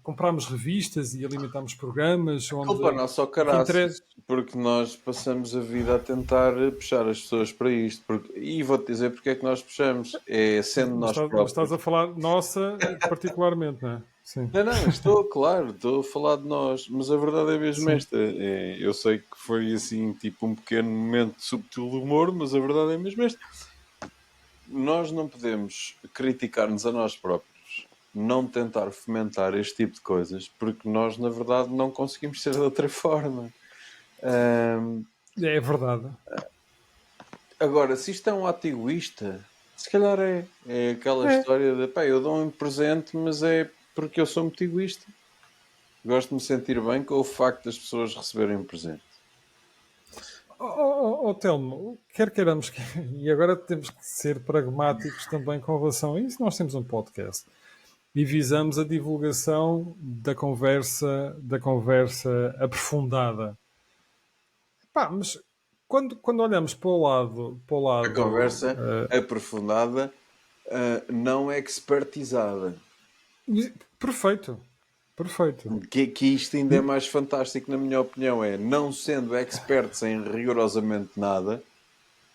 comprámos revistas e alimentámos programas Culpa onde nossa ao o que interessa... caraças, porque nós passamos a vida a tentar puxar as pessoas para isto. E vou-te dizer porque é que nós puxamos. É sendo nós Mas estás próprios. a falar nossa particularmente, não é? Sim. Não, não, estou a falar de nós, mas a verdade é mesmo Sim. esta. Eu sei que foi assim, tipo um pequeno momento subtil de humor, mas a verdade é mesmo esta. Nós não podemos criticar-nos a nós próprios, não tentar fomentar este tipo de coisas, porque nós, na verdade, não conseguimos ser de outra forma. Ahm, É verdade. Agora, se isto é um ato egoísta, se calhar é. É aquela É. história de, pá, eu dou um presente, mas é porque eu sou muito egoísta. Gosto de me sentir bem com o facto das pessoas receberem um presente. Telmo, quer queiramos, e agora temos que ser pragmáticos também com relação a isso. Nós temos um podcast e visamos a divulgação da conversa aprofundada. Pá, mas quando olhamos para o A lado conversa aprofundada, não expertizada. perfeito, perfeito. Que isto ainda é mais fantástico, na minha opinião, é não sendo expertos em rigorosamente nada,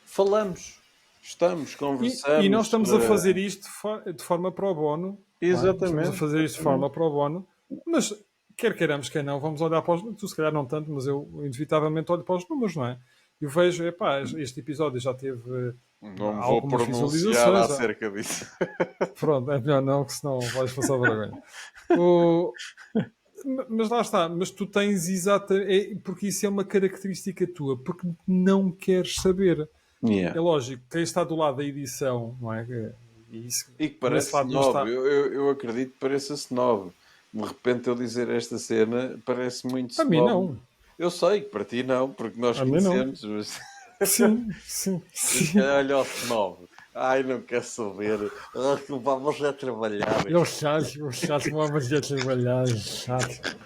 falamos, estamos, E nós conversamos. estamos a fazer isto de forma pro bono, não é? Estamos a Exatamente, fazer isto de exatamente. forma pro bono, mas quer queiramos, quer não, vamos olhar para os números. Tu, se calhar, não tanto, mas eu, inevitavelmente, olho para os números, não é? Eu vejo, epá, este episódio já teve Não me vou algumas pronunciar visualizações. Já. acerca disso. Pronto, é melhor não, que senão vais passar vergonha. O, mas lá está, mas tu tens exatamente. Porque isso é uma característica tua, porque não queres saber. Yeah. É lógico, quem está do lado da edição, não é? E isso, E que nesse parece lado não snob. está. Eu acredito que pareça snob. De repente eu dizer esta cena parece muito A mim snob. não. Eu sei que para ti não, porque nós A mim não. conhecemos, mas Sim, sim, sim. olha o snob. Ai, não quer saber. Ah, vamos a trabalhar. Eu chato, vamos a trabalhar, chato.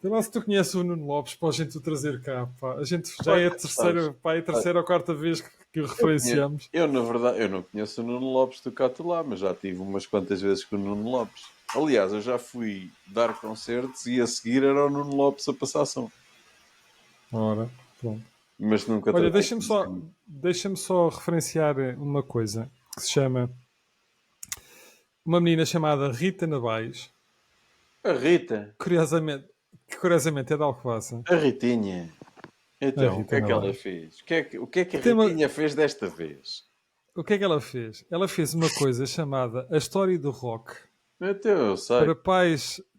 Sei lá se tu conheces o Nuno Lopes para a gente o trazer cá. Pá. A gente já é Olha, a sabes, terceira, pá, é a terceira ou quarta vez que o conhe- referenciamos. na verdade, eu não conheço o Nuno Lopes do Catulá, mas já tive umas quantas vezes com o Nuno Lopes. Aliás, eu já fui dar concertos e a seguir era o Nuno Lopes a passar som. Ora, pronto. Mas nunca Olha, tratei com isso. deixa-me só referenciar uma coisa que se chama uma menina chamada Rita Nabais, A Rita, curiosamente, que curiosamente é de Alcobaça. a Ritinha. A Então, o que Rita é que ela Nabais. fez? O que é que a Que tem uma, Ritinha fez desta vez? o que é que ela fez? Ela fez uma coisa chamada A História do Rock Então, eu sei.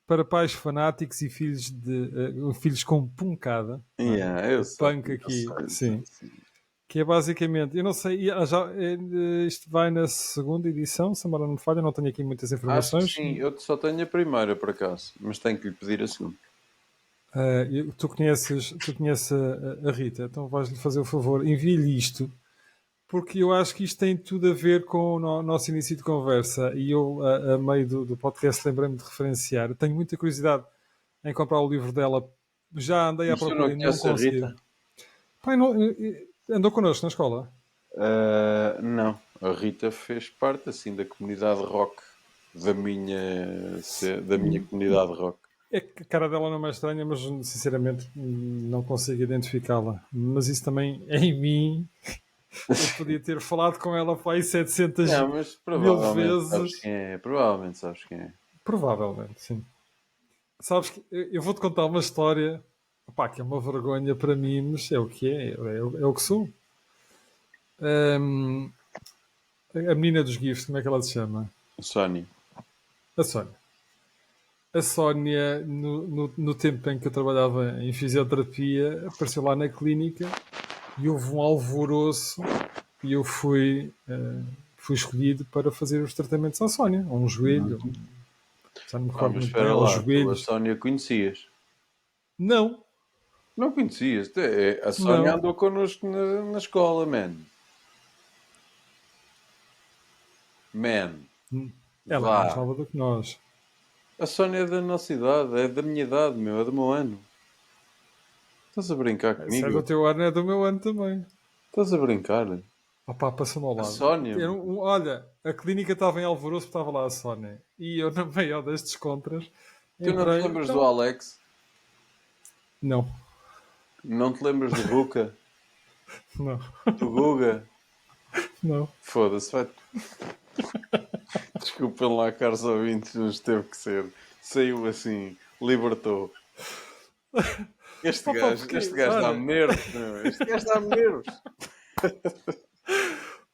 para pais fanáticos e filhos com pancada, não é? Yeah, eu sei. Punk Eu aqui, sei, sim. sim, sim. Que é basicamente, eu não sei, isto vai na segunda edição, se a memória não me falha, não tenho aqui muitas Acho que informações. sim. Eu só tenho a primeira, por acaso. Mas tenho que lhe pedir a segunda. Tu conheces a Rita, então vais-lhe fazer o favor, envie-lhe isto, porque eu acho que isto tem tudo a ver com o nosso início de conversa e eu, a meio do podcast, lembrei-me de referenciar. Tenho muita curiosidade em comprar o livro dela. Já andei à Mas eu não procura e não conheço a consegui. Rita. Pai, não, andou connosco na escola. Não. A Rita fez parte, assim, da comunidade rock. Da minha comunidade rock. É que a cara dela não é estranha, mas sinceramente não consigo identificá-la. Mas isso também é em mim. Eu podia ter falado com ela para aí 700 Não, mas mil provavelmente sabes vezes. quem é. Provavelmente sabes quem é. Provavelmente, sim. Sabes que eu vou-te contar uma história, opá, que é uma vergonha para mim, mas é o que é o que sou. Hum, a menina dos GIFs, como é que ela se chama? Sónia. A Sónia. A Sónia, no tempo em que eu trabalhava em fisioterapia, apareceu lá na clínica e houve um alvoroço e eu fui escolhido para fazer os tratamentos à Sónia, a um joelho, já não me recordo Mas muito bem, espera aos lá. Tu a joelhos. Sónia conhecias? Não, Não conhecias. A Sónia não. andou connosco na escola, man. Man. Ela é mais Vá. nova do que nós. A Sónia é da nossa idade, é da minha idade, meu, é do meu ano. Estás a brincar Se é comigo? do teu ano, é do meu ano também. Estás a brincar? Opa, passou-me ao A lado. Sónia, Olha, a clínica estava em Alvoroço, estava lá a Sónia. E eu, na maior destes contras, tu não te entrei. lembras do Então, Alex? não, Não te lembras do Ruka? não, Do Guga? não. Foda-se, vai. Desculpem lá, caros ouvintes, mas teve que ser. Saiu assim, libertou. Este Opa, gajo, porque, este gajo dá-me olha, nervos, meu. Este gajo dá-me nervos.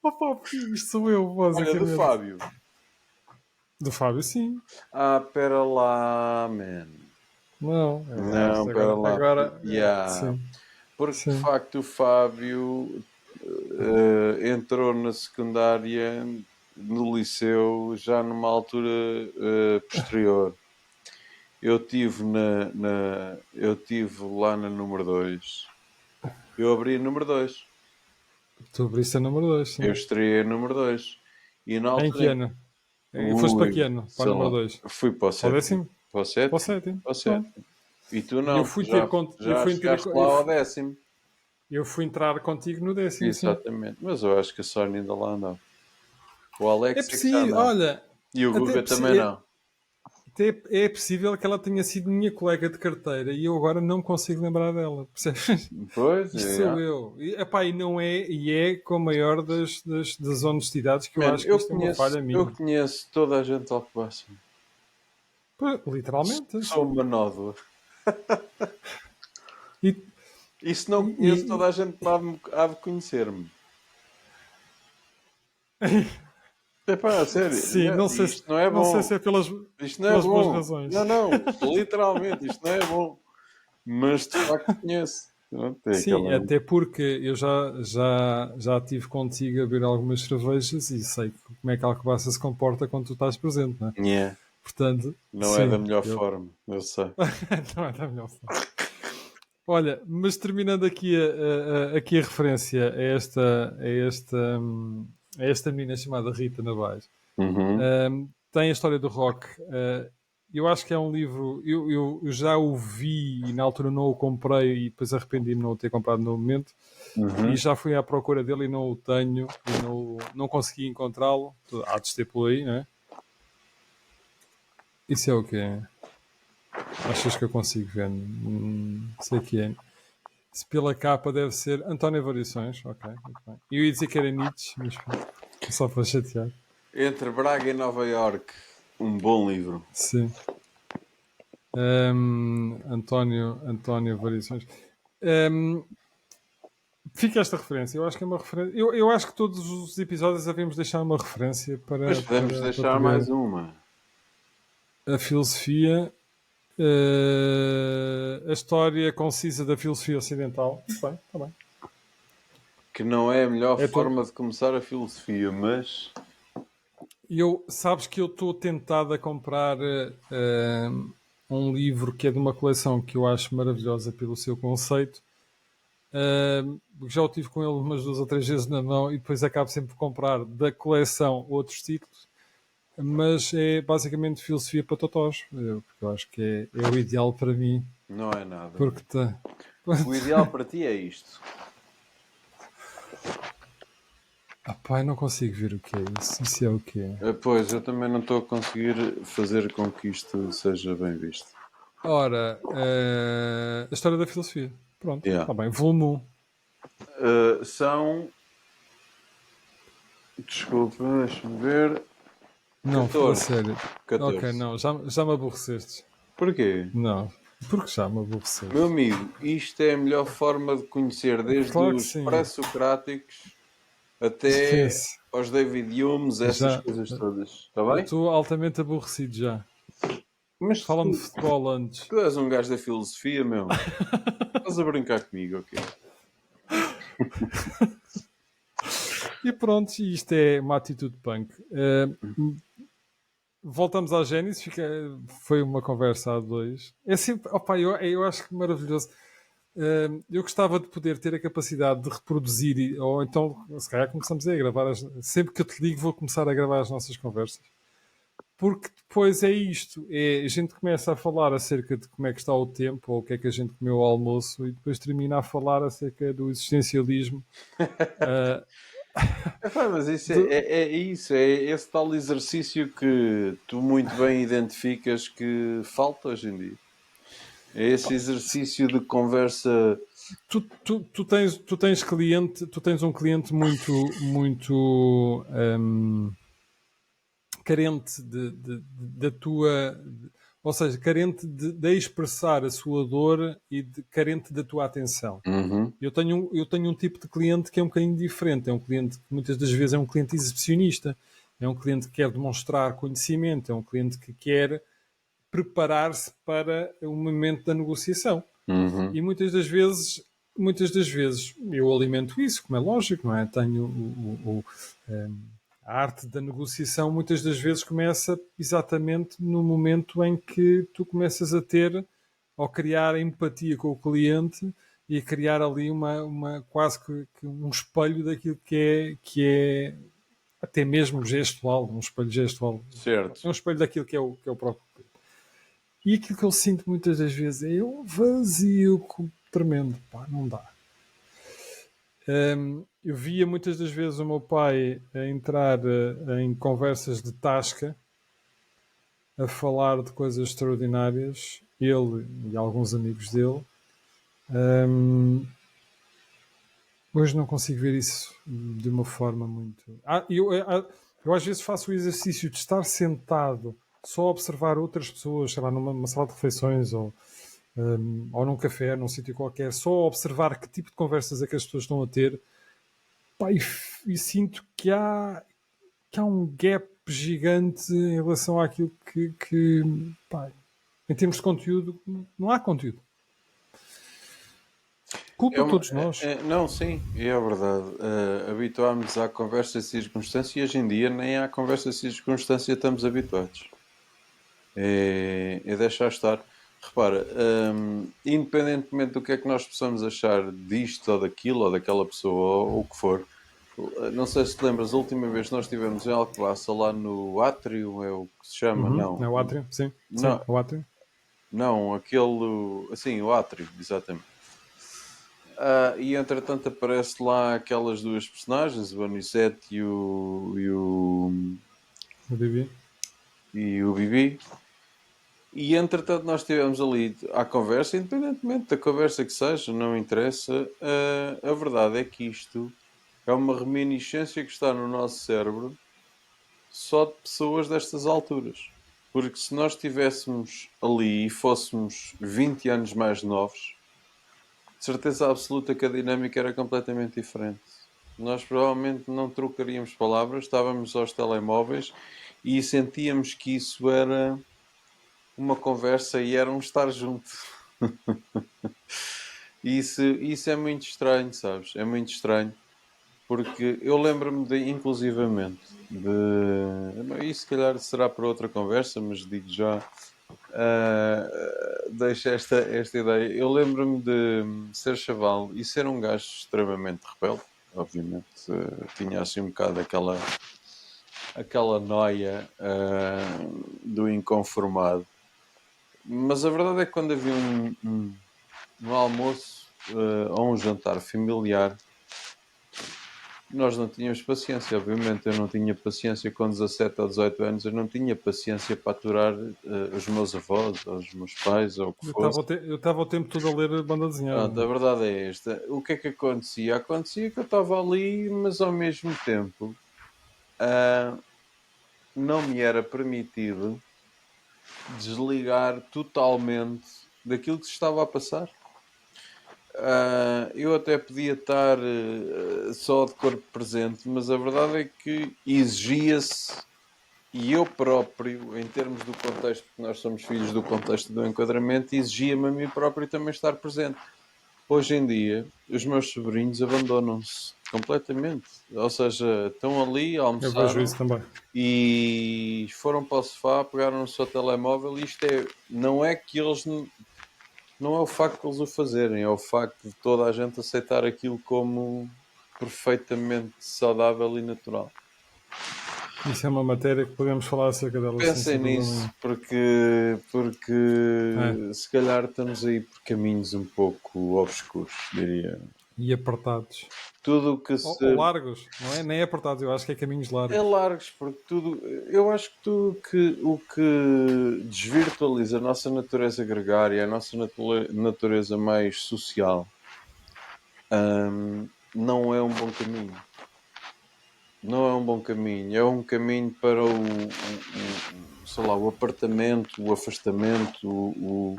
opa, porque isto sou eu, Olha, do basicamente. Fábio. Do Fábio, sim. Ah, pera lá, man. Não, Não, pera agora, lá. agora, Yeah. sim, Porque de sim. facto o Fábio entrou na secundária, no liceu, já numa altura posterior. Eu tive lá na número 2. Eu abri a número 2. Tu abriste a número 2, Eu sim. estreiei a número 2. E na Em altura que em que. ano? Foste para que Ui, ano? Para a sei número lá. 2? Fui para o Para o sétimo. décimo? Para o Para o sétimo. sétimo? Para o Pronto. sétimo. E tu E eu não. Tu fui ter já chegaste lá ao décimo. eu fui entrar contigo no décimo, sim. Exatamente. Mas eu acho que a Sónia ainda lá andava. O É Alex é que já possível, andava. olha, E o até Guga também não. é possível que ela tenha sido minha colega de carteira e eu agora não me consigo lembrar dela, percebes? Pois, Isto é. sou eu. Epá, e é com a maior das honestidades que eu Mano, acho que isto é uma falha eu minha. conheço toda a gente de Alcobaça. Pô, literalmente, Sou sim. uma nódoa. E, E se não conheço, e- toda a gente há de conhecer-me. Epá, a sério. sim, Isto não é não sei bom. se é Isto não é pelas boas bom. razões. Não, não. Literalmente, isto não é bom. Mas de facto conheço. Pronto, é Sim, aquela. até porque eu já tive contigo a beber algumas cervejas e sei como é que a Alcobaça se comporta quando tu estás presente, não é? Yeah. Portanto, Não é da sim, melhor eu forma, eu sei. não é da melhor forma. Olha, mas terminando aqui aqui a referência a esta menina chamada Rita Navais, Uhum. tem a história do rock. Eu acho que é um livro. Eu já o vi e na altura não o comprei e depois arrependi-me de não o ter comprado no momento. E Uhum. já fui à procura dele e não o tenho e não consegui encontrá-lo. Há de ter por aí, não é? Isso é o quê? Achas que eu consigo ver? Sei que é. Se pela capa deve ser António Variações. Ok, muito bem. Eu ia dizer que era Nietzsche, mas pronto. Só para chatear. Entre Braga e Nova York, um bom livro. Sim. António Variações. Um, Fica esta referência. Eu acho que é uma referência. Eu acho que todos os episódios havíamos deixar uma referência Mas podemos para deixar mais poder. uma. A filosofia. A história concisa da filosofia ocidental. Muito bem, está bem. Que não é a melhor É forma de começar a filosofia, mas. sabes que eu estou tentado a comprar um livro que é de uma coleção que eu acho maravilhosa pelo seu conceito. Já o tive com ele umas 2 ou 3 vezes na mão e depois acabo sempre por comprar da coleção outros títulos, mas é basicamente filosofia para totós, porque eu acho que é o ideal para mim, Não é nada. porque tá... O ideal para ti é isto. Pai, não consigo ver o que é isso. Isso é o que é. Pois, eu também não estou a conseguir fazer com que isto seja bem visto. Ora, a história da filosofia. Pronto, Yeah. está bem. Volume 1. São. Desculpa, deixa-me ver. Não, a 14. sério. Ok, 14. não, já me aborreceste. Porquê? Não, porque já me Meu aborreceste. amigo, isto é a melhor forma de conhecer desde Claro que os sim. pré-socráticos até Esquece. aos David Humes, essas Já, coisas todas. Está eu bem? estou altamente aborrecido já. Mas Fala-me de futebol antes. tu és um gajo da filosofia, meu. Estás a brincar comigo, ok? E pronto, isto é uma atitude punk. Voltamos à Gênesis, foi uma conversa a dois. É sempre, opa, eu acho que maravilhoso. Eu gostava de poder ter a capacidade de reproduzir, ou então, se calhar, começamos a gravar. Sempre que eu te ligo, vou começar a gravar as nossas conversas. Porque depois é isto, a gente começa a falar acerca de como é que está o tempo, ou o que é que a gente comeu ao almoço, e depois termina a falar acerca do existencialismo. ah, Mas isso do- é isso, é esse tal exercício que tu muito bem identificas que falta hoje em dia. É esse exercício de conversa. tu tens um cliente muito carente da tua, ou seja, carente de expressar a sua dor e carente da tua atenção. Uhum, Eu tenho um tipo de cliente que é um bocadinho diferente. É um cliente que muitas das vezes é um cliente exibicionista. É um cliente que quer demonstrar conhecimento. É um cliente que quer preparar-se para o momento da negociação. uhum. E muitas das vezes eu alimento isso, como é lógico, não é? Tenho a arte da negociação muitas das vezes começa exatamente no momento em que tu começas a ter ou criar empatia com o cliente e criar ali uma quase que um espelho daquilo que é até mesmo gestual, um espelho gestual. Certo. É um espelho daquilo que é o próprio cliente. E aquilo que eu sinto muitas das vezes é um vazio tremendo. Pá, não dá. Eu via muitas das vezes o meu pai a entrar em conversas de tasca, a falar de coisas extraordinárias, ele e alguns amigos dele. Hum, Hoje não consigo ver isso de uma forma muito. Eu às vezes faço o exercício de estar sentado só a observar outras pessoas, sei lá, numa sala de refeições ou num café, num sítio qualquer, só a observar que tipo de conversas é que as pessoas estão a ter. Pá, e sinto que há um gap gigante em relação àquilo que pá, em termos de conteúdo, não há conteúdo. É Culpa uma- todos nós. não, sim, é verdade. Habituámos à conversa de circunstância e hoje em dia nem à conversa de circunstância estamos habituados. É deixar estar. Repara, independentemente do que é que nós possamos achar disto ou daquilo ou daquela pessoa ou o que for, não sei se te lembras, a última vez que nós estivemos em Alcobaça, lá no Átrio, é o que se chama? Uhum, Não, é o átrio, sim, sim, não, é o átrio. não, aquele, assim, o Átrio, exatamente. E entretanto aparece lá aquelas duas personagens, o Anicete O Bibi. e o Bibi. E entretanto nós estivemos ali à conversa, independentemente da conversa que seja, não interessa. A verdade é que isto é uma reminiscência que está no nosso cérebro só de pessoas destas alturas. Porque se nós estivéssemos ali e fôssemos 20 anos mais novos, de certeza absoluta que a dinâmica era completamente diferente. Nós provavelmente não trocaríamos palavras, estávamos aos telemóveis e sentíamos que isso era uma conversa e era um estar junto. E isso é muito estranho, sabes? É muito estranho. Porque eu lembro-me de, inclusivamente, de. Isso se calhar será para outra conversa, mas digo já. Deixo esta ideia. Eu lembro-me de ser chaval e ser um gajo extremamente rebelde, obviamente. Tinha assim um bocado aquela noia do inconformado. Mas a verdade é que quando havia um almoço ou um jantar familiar, nós não tínhamos paciência, obviamente. Eu não tinha paciência com 17 ou 18 anos, eu não tinha paciência para aturar os meus avós, ou os meus pais, ou o que fosse. Eu estava o tempo todo a ler banda desenhada. Pronto, a Não verdade é esta. O que é que acontecia? Acontecia que eu estava ali, mas ao mesmo tempo ah, não me era permitido desligar totalmente daquilo que se estava a passar. Eu até podia estar só de corpo presente, mas a verdade é que exigia-se, e eu próprio, em termos do contexto, porque nós somos filhos do contexto do enquadramento, exigia-me a mim próprio também estar presente. Hoje em dia, os meus sobrinhos abandonam-se completamente. Ou seja, estão ali, é? Eu vejo almoçaram isso também. e foram para o sofá, pegaram no seu telemóvel. E isto é, não é que eles, não é o facto de eles o fazerem, é o facto de toda a gente aceitar aquilo como perfeitamente saudável e natural. Isso é uma matéria que podemos falar acerca dela sem Pensem problema nisso, nenhum. porque É, se calhar estamos aí por caminhos um pouco obscuros, diria. e apertados. Tudo o que Ou se. largos, não é? Nem apertados, eu acho que é caminhos É largos. largos, porque tudo. Eu acho que tudo o que desvirtualiza a nossa natureza gregária, a nossa natureza mais social, não é um bom caminho. Não é um bom caminho. É um caminho para sei lá, o apartamento, o afastamento, o,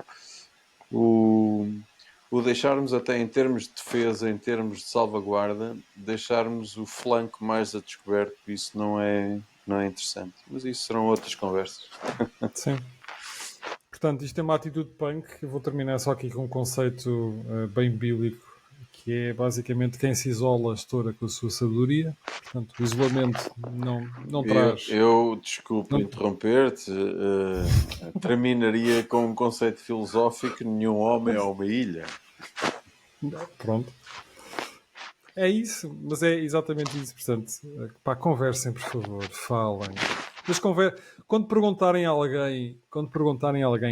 o deixarmos até em termos de defesa, em termos de salvaguarda, deixarmos o flanco mais a descoberto. Isso não é interessante. Mas isso serão outras conversas. Sim. Portanto, isto é uma atitude punk. Eu vou terminar só aqui com um conceito bem bíblico, que é basicamente quem se isola estoura com a sua sabedoria. Portanto, o isolamento não traz. Eu desculpe Não, interromper-te, terminaria com um conceito filosófico: nenhum homem é uma ilha. pronto. É isso, mas é exatamente isso. Portanto, pá, conversem, por favor, falem. Mas quando perguntarem a alguém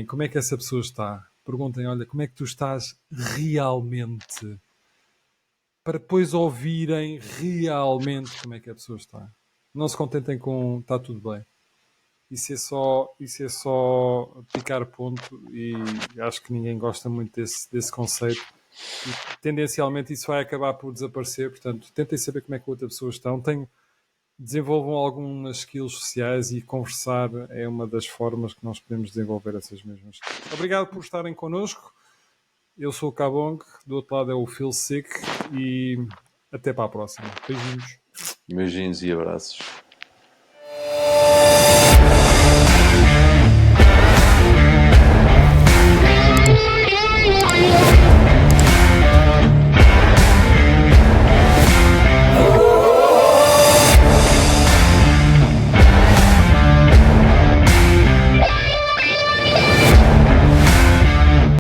como é que essa pessoa está, perguntem, olha, como é que tu estás realmente? Para depois ouvirem realmente como é que a pessoa está. Não se contentem com está tudo bem. Isso é só picar ponto e acho que ninguém gosta muito desse conceito e tendencialmente isso vai acabar por desaparecer, portanto tentem saber como é que a outra pessoa está. Desenvolvam algumas skills sociais e conversar é uma das formas que nós podemos desenvolver essas mesmas skills. Obrigado por estarem connosco. Eu sou o Cabong, do outro lado é o Phil Sick e até para a próxima. Beijinhos. Beijinhos e abraços.